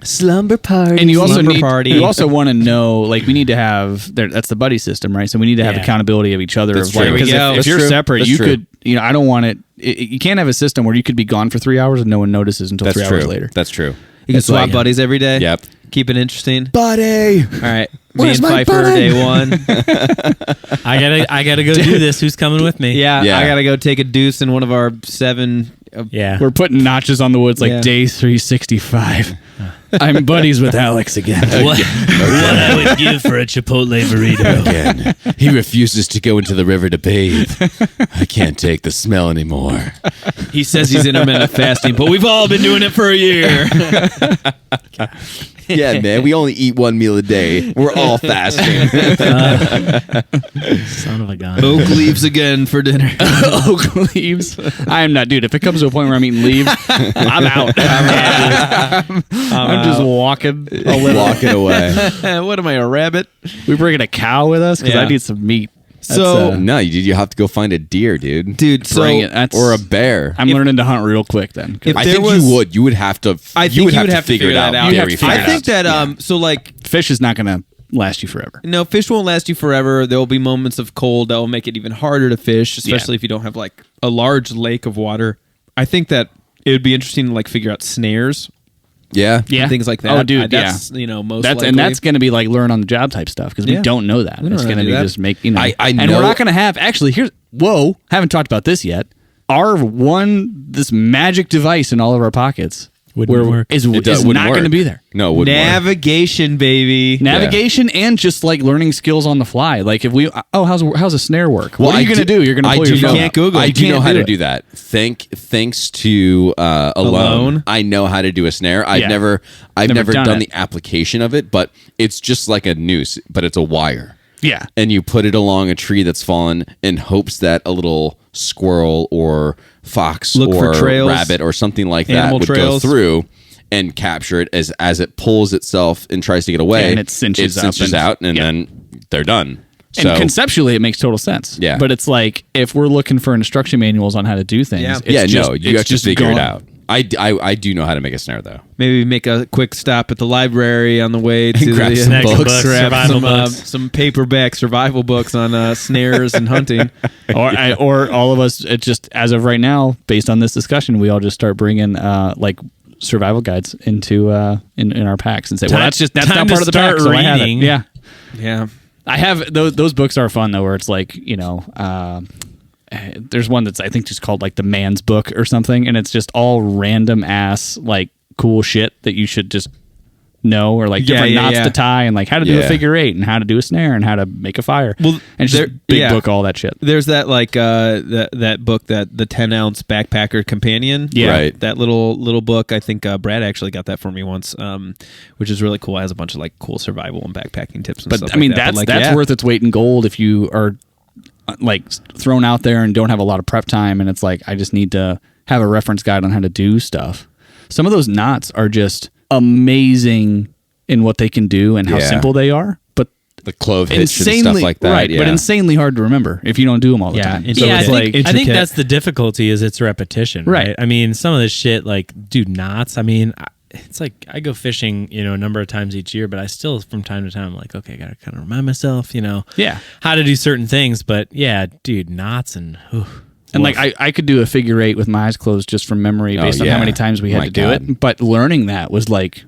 Slumber party. and you also Slumber need, party. you also want to know, like, we need to have that's the buddy system, right? So we need to have Yeah. accountability of each other. That's Of true. like, There we because go. if That's you're true. separate, That's you true. could, I don't want it. You can't have a system where you could be gone for 3 hours and no one notices until That's 3 true. hours later. That's true. you can It's swap like- buddies every day. Yep. Keep it interesting. Buddy. All right, me Where's and my Pfeiffer, buddy? day one. I gotta go do this. Who's coming with me? Yeah, Yeah. I gotta go take a deuce in one of our 7. Yeah. We're putting notches on the woods like Yeah. day 365. I'm buddies with Alex again. what I would give for a Chipotle burrito. Again, he refuses to go into the river to bathe. I can't take the smell anymore. He says he's intermittent fasting, but we've all been doing it for a year. Yeah, man, we only eat one meal a day. We're all fasting. Son of a gun. Oak leaves again for dinner. Oak leaves. I am not, dude. If it comes to a point where I'm eating leaves, I'm out. I'm just walking. Walking away. What am I, a rabbit? We bringing a cow with us because Yeah. I need some meat. So- No, you have to go find a deer, dude. Dude, so Bring it. That's, Or a bear. I'm learning to hunt real quick then. 'Cause If I there think was- you would. You would have to. I think you would have to figure it out. that out. You'd have Very to figure fast. I think that so like fish is not going to last you forever. no, fish won't last you forever. There will be moments of cold that will make it even harder to fish, especially if you don't have like a large lake of water. I think that it would be interesting to like figure out snares, Yeah. Yeah. and things like that. Oh, dude, that's most That's likely. and that's going to be like learn on the job type stuff because we Yeah. don't know that. We don't It's know going how to to be do just that. make I and know- we're not going to have actually. Haven't talked about this yet. This magic device in all of our pockets Wouldn't work. is It not wouldn't going to work. be there. No, it wouldn't work. Navigation, baby. Navigation and just like learning skills on the fly. Like if how's a snare work? What are you going to do? You're going to pull your phone can't out. Google. I You do know can't how do to it. do that. Thanks to Alone, I know how to do a snare. I've Yeah. never Never done done the application of it, but it's just like a noose, but it's a wire. Yeah. And you put it along a tree that's fallen in hopes that a little squirrel or fox Look for or trails, rabbit or something like that animal would trails. go through and capture it as it pulls itself and tries to get away. Yeah, and it cinches up out, and yeah. then they're done. And So conceptually, it makes total sense. Yeah. But it's like if we're looking for instruction manuals on how to do things, Yeah. it's just, no, you it's have to just figure going- it out. I do know how to make a snare though. Maybe make a quick stop at the library on the way to Grab the, some Next books. book, grab survival books. some paperback survival books on snares and hunting. or all of us. It just as of right now, based on this discussion, we all just start bringing like survival guides into in our packs and say, well, that's time not to part of the pack. start So I have it. reading. Yeah. Yeah. I have those books are fun though, where it's like there's one that's I think just called like the Man's Book or something, and it's just all random ass like cool shit that you should just know, or like different knots to tie, and like how to do a figure eight, and how to do a snare, and how to make a fire. Well, and it's just big book all that shit. There's that like that book, that the 10-ounce backpacker companion. Yeah. Right. That little book. I think Brad actually got that for me once, which is really cool. It has a bunch of like cool survival and backpacking tips and But stuff. I mean like that. that's worth its weight in gold if you are like thrown out there and don't have a lot of prep time, and it's like I just need to have a reference guide on how to do stuff. Some of those knots are just amazing in what they can do and how Yeah. simple they are, but The clove hitch and stuff like that. right? Yeah. But insanely hard to remember if you don't do them all the time. So Yeah, it's I like think, that's the difficulty is its repetition, right? Right. I mean, some of this shit, like, dude, knots. I mean, it's like I go fishing, a number of times each year, but I still, from time to time, I'm like, okay, I gotta kind of remind myself, Yeah. how to do certain things. But yeah, dude, knots and. And like I could do a figure eight with my eyes closed just from memory based on yeah. how many times we had My to do God. it. But learning that was like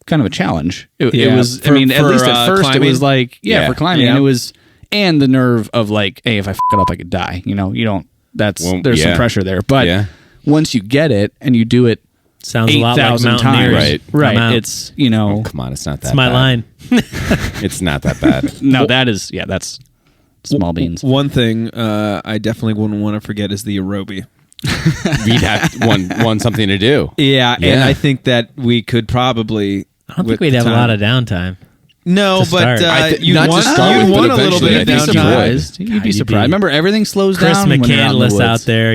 kind of a challenge. It Yeah, was. for- I mean, at for, least at first climbing? it was like Yeah. for climbing. Yeah. It was, and the nerve of like, hey, if I f it up, I could die. You don't. Well, There's some yeah. pressure there. But Yeah. once you get it and you do it Sounds a lot like 8,000 mountaineers. times, Right. I'm out. It's Oh, come on, it's not that It's my bad. line. It's not that bad. no, that's small beans. One thing I definitely wouldn't want to forget is the aerobie. We'd have one something to do. Yeah, and Yeah. I think that we could probably. I don't think we'd have a lot of downtime. No, to but start. you not to want start with, you but want a little eventually bit I of think You'd be you downtime. surprised. You'd God, be you'd surprised. be- Remember, everything slows Chris down when you're out in the McCandless woods. out there,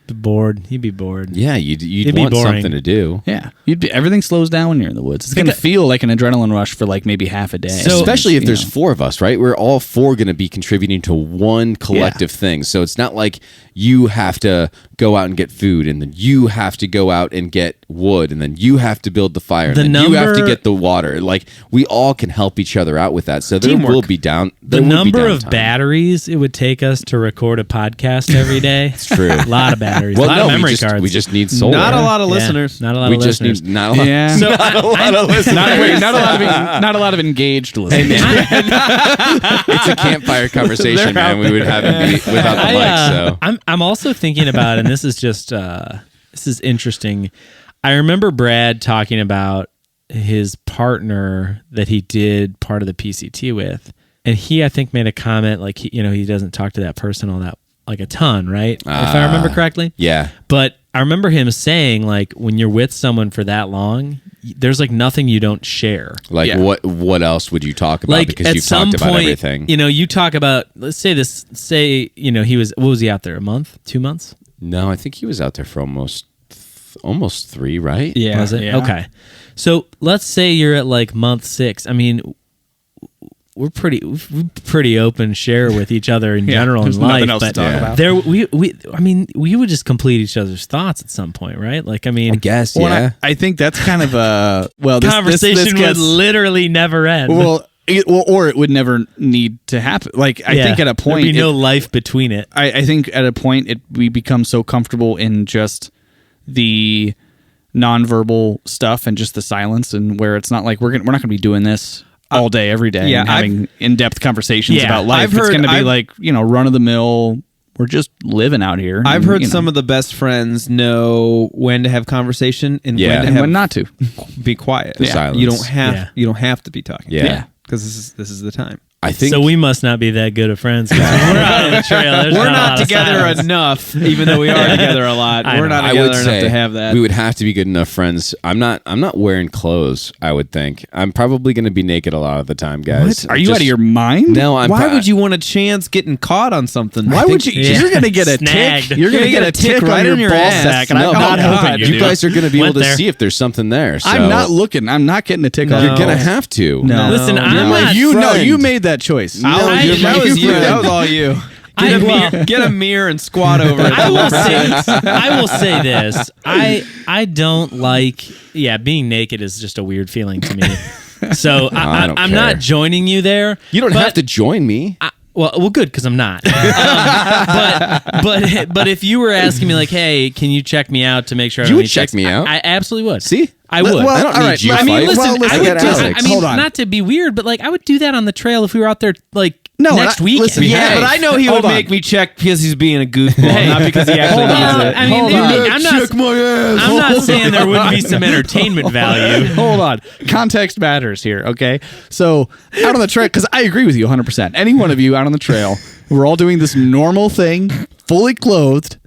be bored. He'd be bored. Yeah, you'd It'd be want boring. something to do. Yeah, everything slows down when you're in the woods. It's going to feel like an adrenaline rush for like maybe half a day. Especially if You there's know. 4 of us, right? We're all 4 going to be contributing to one collective thing. So it's not like you have to go out and get food, and then you have to go out and get wood, and then you have to build the fire, and The then you have to number- get the water. Like we all can help each other out with that. So there Teamwork. will be down. The there will be number of downtime. batteries it would take us to record a podcast every day. It's true. A lot of batteries. Well, a lot no, of memory we just, cards. we just need solar. Not a lot of Yeah, listeners. Not a lot We of just listeners. need not a lot. Yeah. So not a lot of engaged listeners. It's a campfire conversation, man. We would have it be without the mic. So I'm also thinking about, and this is just this is interesting. I remember Brad talking about his partner that he did part of the PCT with, and he I think made a comment like he doesn't talk to that person all that like a ton, right? If I remember correctly. yeah, But I remember him saying like when you're with someone for that long, there's like nothing you don't share. like Yeah. what else would you talk about? Like Because at you've some talked point, about everything. you talk about. Let's say he was. What was he out there? A month? 2 months? No, I think he was out there for almost 3, right? Yeah. Was it? Yeah. Okay. So let's say you're at like month 6. I mean, we're pretty open share with each other in general in there's life, nothing else to but talk about. there we would just complete each other's thoughts at some point, right? Like I mean, I guess. Well, Yeah. I think that's kind of a conversation gets, would literally never end. or it would never need to happen. Like I think at a point, there'd be no life between it. I think at a point we become so comfortable in just the nonverbal stuff and just the silence, and where it's not like we're not going to be doing this all day every day Yeah, and having in-depth conversations Yeah, about life. I've It's heard- going to be I've- like run of the mill we're just living out here. I've heard some of the best friends know when to have conversation and when not to be quiet. Silence. You don't have to be talking. Yeah. Because this is the time. I think so. We must not be that good of friends. 'Cause when we're out on the trail. We're not together enough, even though we are together a lot. We're not together enough to have that. We would have to be good enough friends. I'm not wearing clothes, I would think. I'm probably going to be naked a lot of the time, guys. What? Are you out of your mind? No, I'm Why would you want a chance getting caught on something? Why would you? Yeah. You're going to get a Snagged. tick. You're going to get a tick right in your ball ass. sack, and No, I'm not God, hoping you guys are going to be able to see if there's something there. So I'm not looking. I'm not getting a tick on. You're going to have to. No. Listen, I'm my not. You know, friend. you made that choice. That was you. That was all you. Get a mirror and squat over it. I will say this. I don't like. Yeah, being naked is just a weird feeling to me. So I don't I'm care. not joining you there. You don't but- have to join me. Well, good because I'm not. But if you were asking me like, hey, can you check me out to make sure I You don't would need check checks? me out. I absolutely would. See? I would. Well, I don't all need right, you. I mean, fight. listen, Well, I I would got do, Alex. I mean, Hold on. not to be weird, but like I would do that on the trail if we were out there like No, next I- week. listen, Yeah, but I know he would Hold on. make me check because he's being a goofball, not because he actually needs it. I mean, Hold on. I'm not. my ass. I'm not saying there wouldn't be some entertainment value. Hold on. Context matters here, okay? So, out on the trail, because I agree with you 100%. Any one of you out on the trail, we're all doing this normal thing, fully clothed,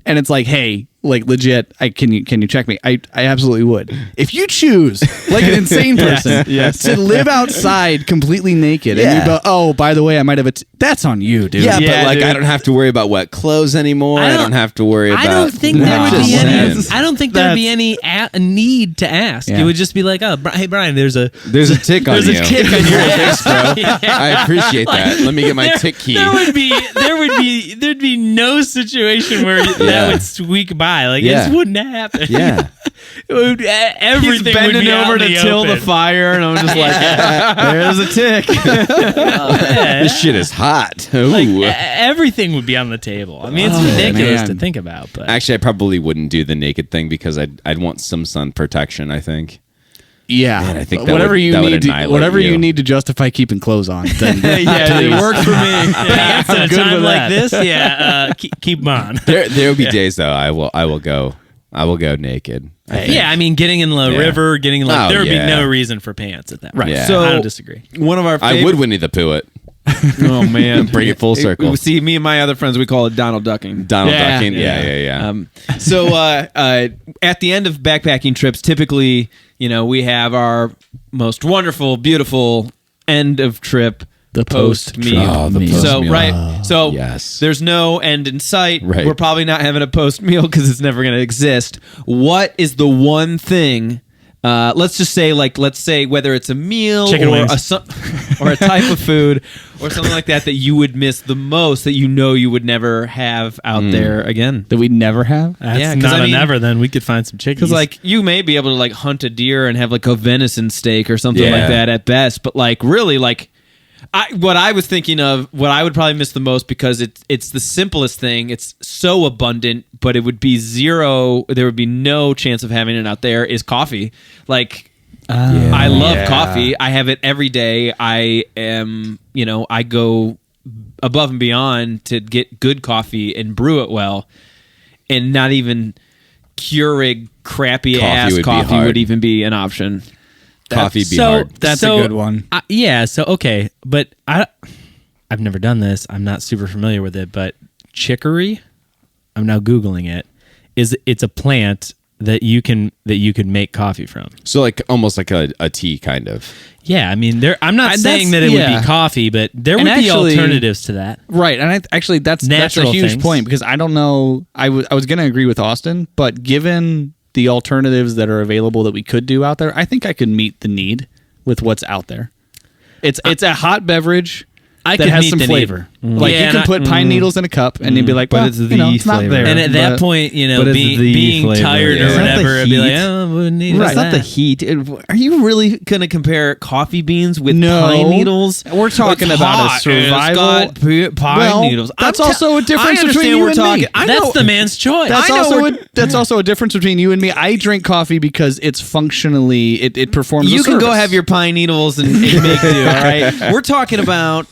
and it's like, hey, like legit, can you check me? I absolutely would. If you choose, like an insane person, to live outside completely naked, and you go, oh, by the way, I might have that's on you, dude. Yeah, Yeah, but like dude. I don't have to worry about wet clothes anymore. I don't have to worry about. I don't think there would Just be any. saying. I don't think there'd be any need to ask. Yeah. It would just be like, oh, hey Brian, there's a tick on you. There's a tick on your ass, bro. I appreciate that. Let me get my tick key. There'd be no situation where that would squeak by. Like it Yeah. just wouldn't happen. Yeah. It would, everything He's would bending be out over in to the till the open. fire, and I'm just like, there's a tick. Yeah. This shit is hot. Ooh. Like everything would be on the table. I mean, it's ridiculous man. to think about, but Actually, I probably wouldn't do the naked thing because I'd want some sun protection, I think. Yeah, Man, I think that whatever would- you that would need to, annihilate whatever you you. need to justify keeping clothes on. Then Yeah, it works for me. pants at a Good time with like that. this, yeah, keep 'em on. There will be days though. I will go naked. I think. Yeah, I mean, getting in the Yeah. river, getting in Oh, there would yeah. be no reason for pants at that point. Yeah. So I don't disagree. one of our I would Winnie the Pooh it. Oh man, Bring it full circle. See, me and my other friends, we call it Donald ducking. Donald Yeah. Ducking. Yeah. So at the end of backpacking trips, typically, we have our most wonderful, beautiful end of trip. The post meal. Oh, the post So meal. right, so Yes. there's no end in sight. Right. We're probably not having a post meal because it's never going to exist. What is the one thing? Let's say whether it's a meal Chicken or wings. or a type of food or something like that you would miss the most that you would never have out there again. that we never have. That's Yeah, 'cause not I a mean- never. Then we could find some chickens. Because like you may be able to like hunt a deer and have like a venison steak or something Yeah. like that at best, but like really like what I was thinking of, what I would probably miss the most because it's the simplest thing. It's so abundant, but it would be zero. There would be no chance of having it out there. Is coffee. Like I love coffee. I have it every day. I am I go above and beyond to get good coffee and brew it well, and not even Keurig crappy ass would be coffee hard. would even be an option. Coffee be hard. That's a good one. Yeah. So okay, but I've never done this. I'm not super familiar with it, but chicory. I'm now googling it. It's a plant that you can make coffee from. So like almost like a tea kind of. Yeah, I mean, I'm not That's- saying that it would yeah. be coffee, but there would And be actually- alternatives to that. Right, and actually that's a Natural huge things. point because I don't know. I was going to agree with Austin, but given the alternatives that are available that we could do out there, I think I could meet the need with what's out there. It's a hot beverage that could has meet some the flavor. need. Like Yeah, you and can I- put pine needles in a cup and you'd be like, But well, it's the it's not flavor. there. And at that but- point, but it's being the flavor. tired Yeah. or It's not the whatever, it'd be like, heat. oh, we need It's not the that. heat. Are you really going to compare coffee beans with No. pine needles? We're talking It's about a hot, and survival- It's got pine Well, needles. that's I'm also a difference I understand between you we're and talking. me. I That's know, the man's choice. That's I know also we're- that's also a difference between you and me. I drink coffee because it's functionally it performs. you a can go service. have your pine needles and make do. All right, we're talking about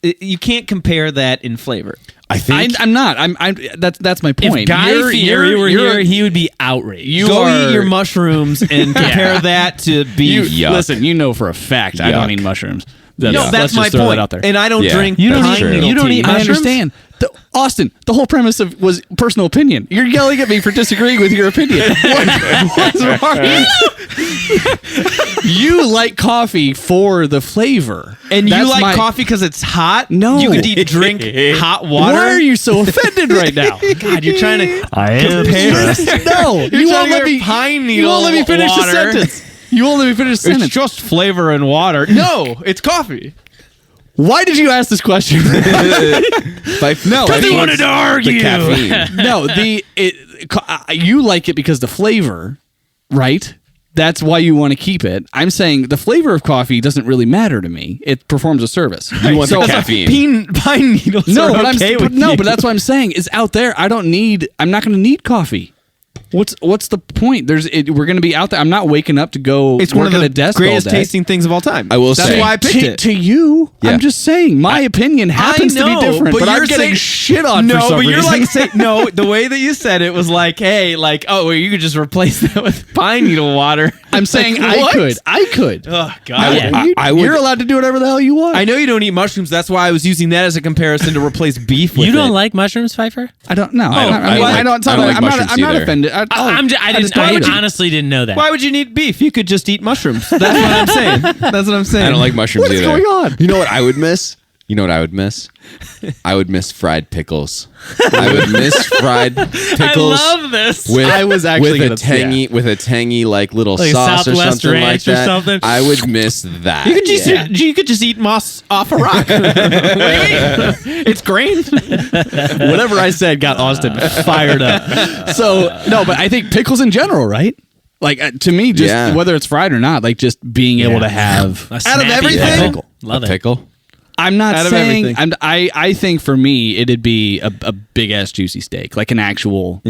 you can't compare that in flavor. I think I'm not. That's my point. If Guy Fieri were here, he would be outraged. Go eat your mushrooms and compare that to beef. Listen, you know for a fact I don't eat mushrooms. That's my point. That out there. And I don't drink. You don't tea. eat I mushrooms? understand. Austin, the whole premise was personal opinion. You're yelling at me for disagreeing with your opinion. What's wrong? You like coffee for the flavor. And you like coffee because it's hot? No. You could drink hot water? Why are you so offended right now? God, you're trying to I am stressed. No. You won't let me pine needle You won't let me finish the sentence. You won't let me finish the It's sentence. just flavor and water. No, it's coffee. Why did you ask this question? no, Because he wanted to argue. The caffeine. No, you like it because the flavor, right? That's why you want to keep it. I'm saying the flavor of coffee doesn't really matter to me. It performs a service. You want the caffeine. Pine needles. No, are but okay with you. but that's what I'm saying. Is out there. I'm not going to need coffee. What's the point? We're going to be out there. I'm not waking up to go. It's work one of at the a desk greatest all day. tasting things of all time. I will That's say. why I picked it. To you, Yeah. I'm just saying my opinion happens to be know, different, but I'm you're getting saying- shit on for No, some but you're reason. like saying no. The way that you said it was like, hey, like, oh, well, you could just replace that with pine needle water. I'm saying Like, what? I could. Oh God. I would- You're allowed to do whatever the hell you want. I know you don't eat mushrooms. That's why I was using that as a comparison to replace beef with You don't it. like mushrooms, Pfeiffer? I don't know. I don't like mushrooms I'm not either. offended. I just don't eat them. honestly didn't know that. Why would you need beef? You could just eat mushrooms. That's what I'm saying. That's what I'm saying. I don't like mushrooms What is either. going on? You know what I would miss? I would miss fried pickles. I would miss fried pickles. I love this. With, I was actually with a tangy like little Like sauce or Southwest something like ranch or that. something. I would miss that. You could just eat moss off a rock. What do you mean? It's grain. Whatever I said got Austin fired up. So no, but I think pickles in general, right? Like to me, just whether it's fried or not, like just being able to have Out of everything? pickle. Love it. pickle. I'm not Out of saying. everything. I think for me, it'd be a big ass juicy steak, like an actual,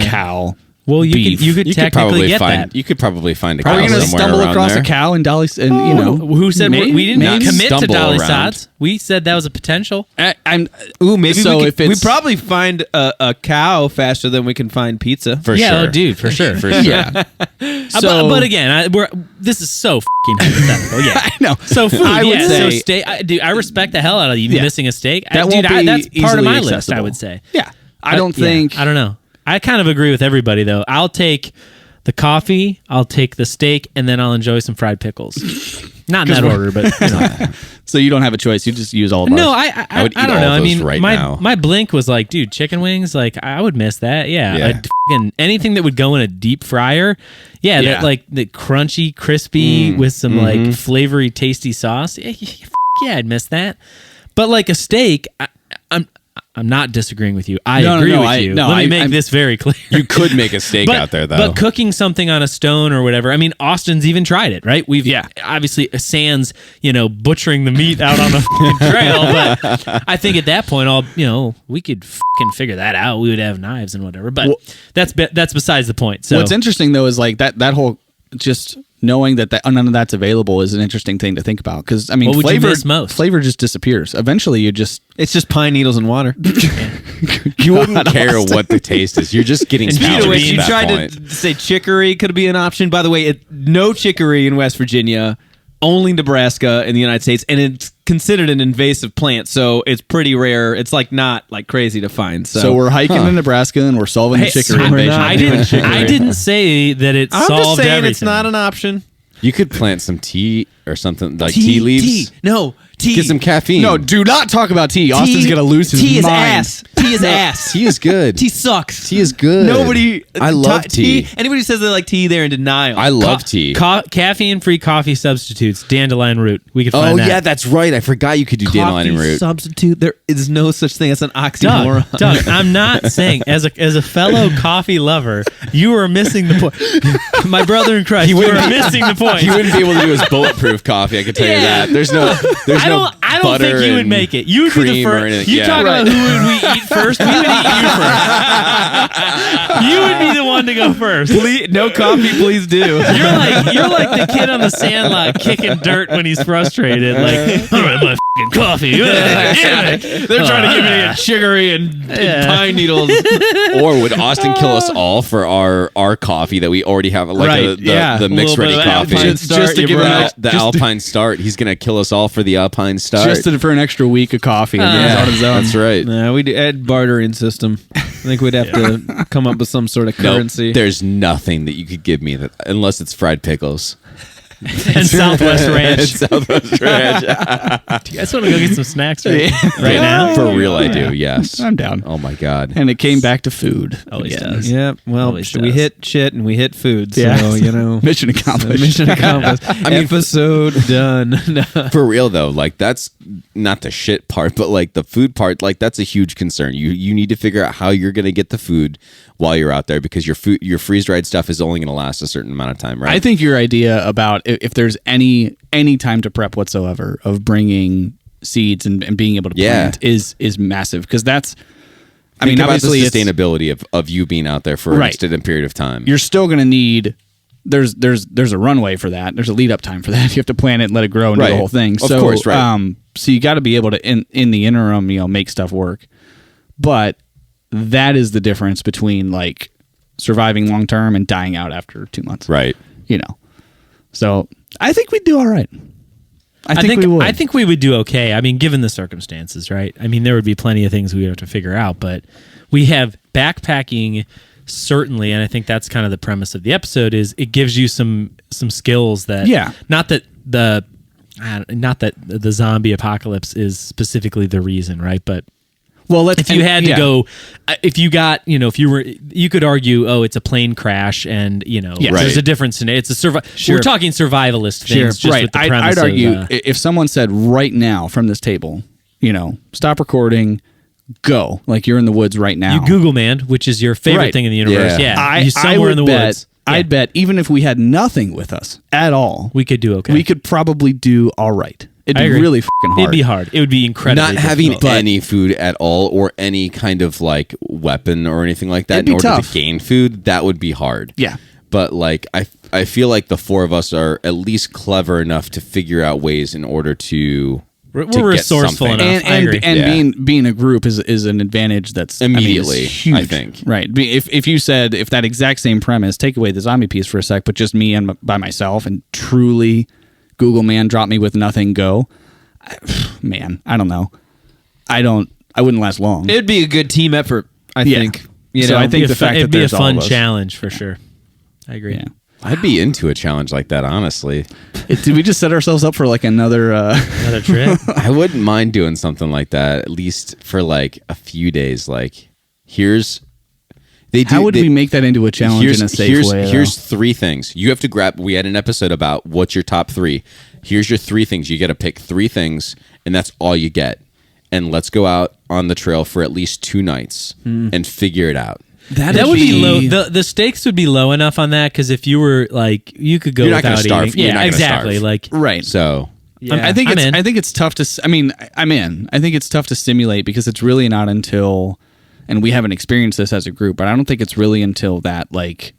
cow. Well, you beef. could technically probably get find. that. You could probably find a Are cow we going to somewhere stumble around across there. a cow in Dolly's? And Who said we didn't Maybe. commit to Stumble Dolly around. Sods? We said that was a potential. I'm. Ooh, maybe So we if we it's- probably find a cow faster than we can find pizza. For Yeah, sure. oh, dude, for sure. For sure. Yeah. But again, this is so fucking hypothetical. Yeah, I know. So food, I would so say- steak. Dude, I respect the hell out of you Yeah. missing a steak. That won't be that's part of easily my list. I accessible. would say. Yeah. I don't think. I don't know. I kind of agree with everybody though. I'll take the coffee, I'll take the steak, and then I'll enjoy some fried pickles. Not in that order, but you know. So you don't have a choice. You just use all of No, ours. I would eat don't all know. I those mean, right my now. my blink was like, dude, chicken wings. Like, I would miss that. Yeah, Yeah. anything that would go in a deep fryer. Yeah, Yeah. that like the crunchy, crispy with some like flavory, tasty sauce. Yeah, I'd miss that. But like a steak, I'm not disagreeing with you. I agree with you. Let me make this very clear. You could make a steak out there, though. But cooking something on a stone or whatever, I mean, Austin's even tried it, right? We've obviously sans, butchering the meat out on the fucking trail. But I think at that point, we could fucking figure that out. We would have knives and whatever. But that's besides the point. So What's interesting though is like that whole just knowing that none of that's available is an interesting thing to think about. Because I mean, What would you flavor miss most? flavor just disappears. Eventually, It's just pine needles and water. you wouldn't care what the taste is. You're just getting Speaking of calories which, at you that tried point. to say chicory could be an option. By the way, no chicory in West Virginia, only Nebraska in the United States, and it's considered an invasive plant, so it's pretty rare. It's like not like crazy to find. So we're hiking in Nebraska and we're solving the chicory invasion. I didn't say that it I'm solved just saying everything. it's not an option. You could plant some tea or something like tea leaves. No, tea. Get some caffeine. No, do not talk about tea. Austin's gonna lose his tea mind. is ass. Tea is ass. Tea is good. Tea sucks. Tea is good. Nobody. I love tea. Anybody who says they like tea, they're in denial. I love tea. Caffeine-free coffee substitutes, dandelion root. We could find that. Yeah, that's right. I forgot you could do dandelion root. Substitute. There is no such thing as an oxymoron. Doug, I'm not saying as a fellow coffee lover, you are missing the point. My brother in Christ, you are missing the point. He wouldn't be able to do his bulletproof coffee. I can tell you that. There's no. I I don't think you would make it. You would be the first. You talk about who would we eat first? We would eat you first. You would be the one to go first. Please, no coffee, please do. You're like the kid on the Sandlot kicking dirt when he's frustrated. Like, I don't have my fucking coffee. Damn it. They're trying to give me a sugary and pine needles. Or would Austin kill us all for our coffee that we already have, like the mix ready coffee? Just to give him the Alpine Start. He's gonna kill us all for the Alpine Start. Just for an extra week of coffee. On his own. That's right. No, we do add bartering system. I think we'd have to come up with some sort of currency. There's nothing that you could give me that unless it's fried pickles. And Southwest Ranch. Southwest Ranch. Do you guys want to go get some snacks right now? For real, I do. Yes, I'm down. Oh my god! And it came back to food. Always does. Yeah. Well, we hit shit and we hit food. So mission accomplished. Mission accomplished. Episode done. For real though, like that's not the shit part, but like the food part, like that's a huge concern. You need to figure out how you're gonna get the food while you're out there because your freeze dried stuff is only gonna last a certain amount of time, right? I think your idea about if there's any time to prep whatsoever of bringing seeds and being able to plant is massive because that's Think about obviously the sustainability of you being out there for an extended period of time. You're still going to need there's a runway for that. There's a lead up time for that. You have to plant it and let it grow and do the whole thing. Of course, right. So you got to be able to in the interim, make stuff work. But that is the difference between like surviving long term and dying out after 2 months. Right. So I think we'd do all right. I think we would. I think we would do okay. I mean, given the circumstances, right? I mean, there would be plenty of things we would have to figure out, but we have backpacking certainly, and I think that's kind of the premise of the episode is it gives you some skills that not that the zombie apocalypse is specifically the reason, right? But if you had to go, if you got, you could argue, oh, it's a plane crash, and there's a difference in it. It's a We're talking survivalist things. Just with the premise I'd argue if someone said right now from this table, stop recording, go, like you're in the woods right now. You Google man, which is your favorite thing in the universe. Yeah, you somewhere in the woods. I'd bet even if we had nothing with us at all, we could do okay. We could probably do all right. It'd be really fucking hard. It'd be hard. It would be incredibly not having any food at all or any kind of like weapon or anything like that in order to gain food. That would be hard. Yeah. But like I feel like the four of us are at least clever enough to figure out ways in order to we're resourceful enough. And being a group is an advantage that's immediately huge. I think. Right. If you said if that exact same premise, take away the zombie piece for a sec, but just me and by myself and truly Google man, drop me with nothing, go. Man, I don't know. I wouldn't last long. It'd be a good team effort, I think. So I think the fact that it'd be a there's fun challenge for sure. I agree. Yeah. I'd be into a challenge like that, honestly. Did we just set ourselves up for like another trip? I wouldn't mind doing something like that, at least for like a few days. Like, how would we make that into a challenge in a safe way? Here's 3 things. You have to grab, we had an episode about what's your top 3. Here's your 3 things. You got to pick 3 things, and that's all you get. And let's go out on the trail for at least 2 nights and figure it out. That would be low. The stakes would be low enough on that because if you were like, you could go without eating. You're not exactly. Starve. Like So. Yeah, I think it's tough to. I mean, I'm in. I think it's tough to simulate because it's really not until. And we haven't experienced this as a group, but I don't think it's really until that like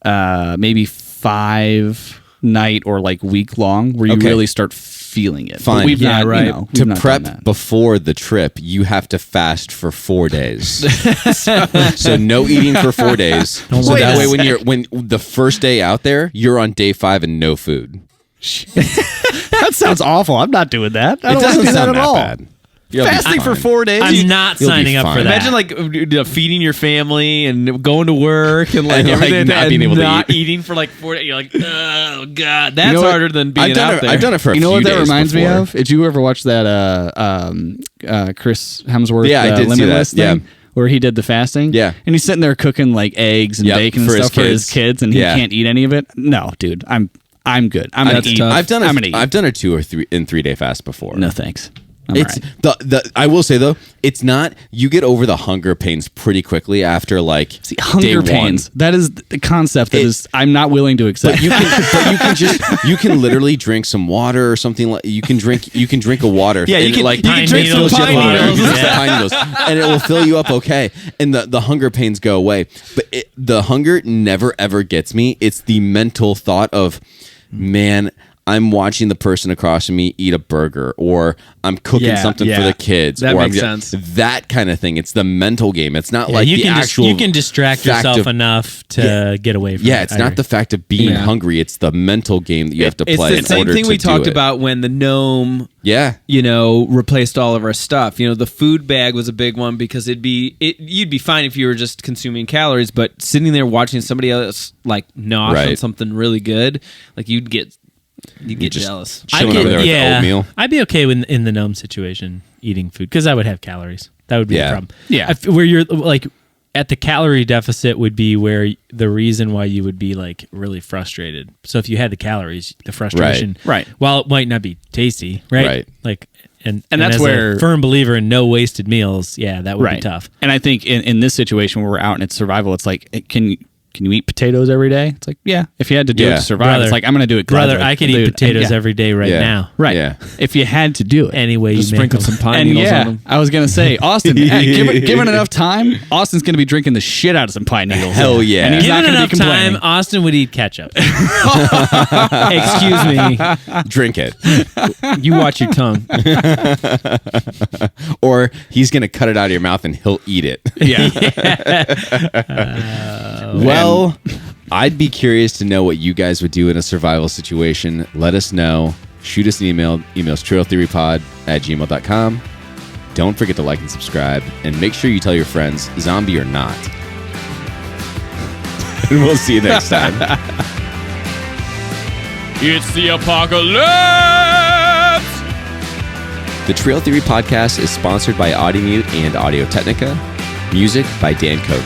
maybe 5 night or like week long where you really start feeling it. Fine. But we've not, right. To prep before the trip, you have to fast for 4 days. so no eating for 4 days. So that way when the first day out there, you're on day 5 and no food. That sounds awful. I'm not doing that. I don't doesn't do sound that at all. bad. Fasting for 4 days. I'm not signing up for that. Imagine like feeding your family and going to work and like everything, not being able to eat. eating for like 4 days. You're like, oh god, that's harder than being out there. I've done it for a few days. You know what that reminds me before. of? Did you ever watch that Chris Hemsworth? Yeah, I did see that. Limitless thing? Where he did the fasting? Yeah. And he's sitting there cooking like eggs and bacon and stuff for his kids, and he can't eat any of it. No, dude, I'm good. I'm gonna eat. I've done a 2 or 3 day fast before. No thanks. It's the I will say though, it's not. You get over the hunger pains pretty quickly after like hunger day pains. one. That is the concept that I'm not willing to accept. But you can literally drink some water or something like you can drink a water. Yeah, you can drink some pine needles. Pine needles, and it will fill you up okay. And the hunger pains go away. But the hunger never ever gets me. It's the mental thought of, man, I'm watching the person across from me eat a burger, or I'm cooking something for the kids. That or makes sense. That kind of thing. It's the mental game. It's not like you the can actual. you can distract yourself enough to get away from it. Yeah, it's not the fact of being hungry. It's the mental game that you have to play. It's the same thing we talked about when the gnome. Yeah, replaced all of our stuff. The food bag was a big one because you'd be fine if you were just consuming calories, but sitting there watching somebody else like nosh on something really good, like you'd get jealous. Chilling over there with oatmeal. I'd be okay in the gnome situation eating food because I would have calories. That would be a problem. Yeah, where you're like at the calorie deficit would be where the reason why you would be like really frustrated. So if you had the calories, the frustration, right. While it might not be tasty, right? Like, and that's as where a firm believer in no wasted meals. Yeah, that would be tough. And I think in this situation where we're out and it's survival, it's like, can you eat potatoes every day? It's like, yeah. If you had to do it to survive, it's like, I'm going to do it gladly. Brother, I can eat potatoes every day now. Right. Yeah. If you had to do it. Anyway, Just you sprinkle some pine needles on them. I was going to say, Austin, given enough time, Austin's going to be drinking the shit out of some pine needles. Hell yeah. And he's not Given going to be enough complaining. time, Austin would eat ketchup. Excuse me. Drink it. You watch your tongue. Or he's going to cut it out of your mouth and he'll eat it. Yeah. Well, I'd be curious to know what you guys would do in a survival situation. Let us know. Shoot us an email. Email's trailtheorypod@gmail.com. Don't forget to like and subscribe. And make sure you tell your friends, zombie or not. And we'll see you next time. It's the apocalypse! The Trail Theory Podcast is sponsored by Audimute and Audio Technica. Music by Dan Koch.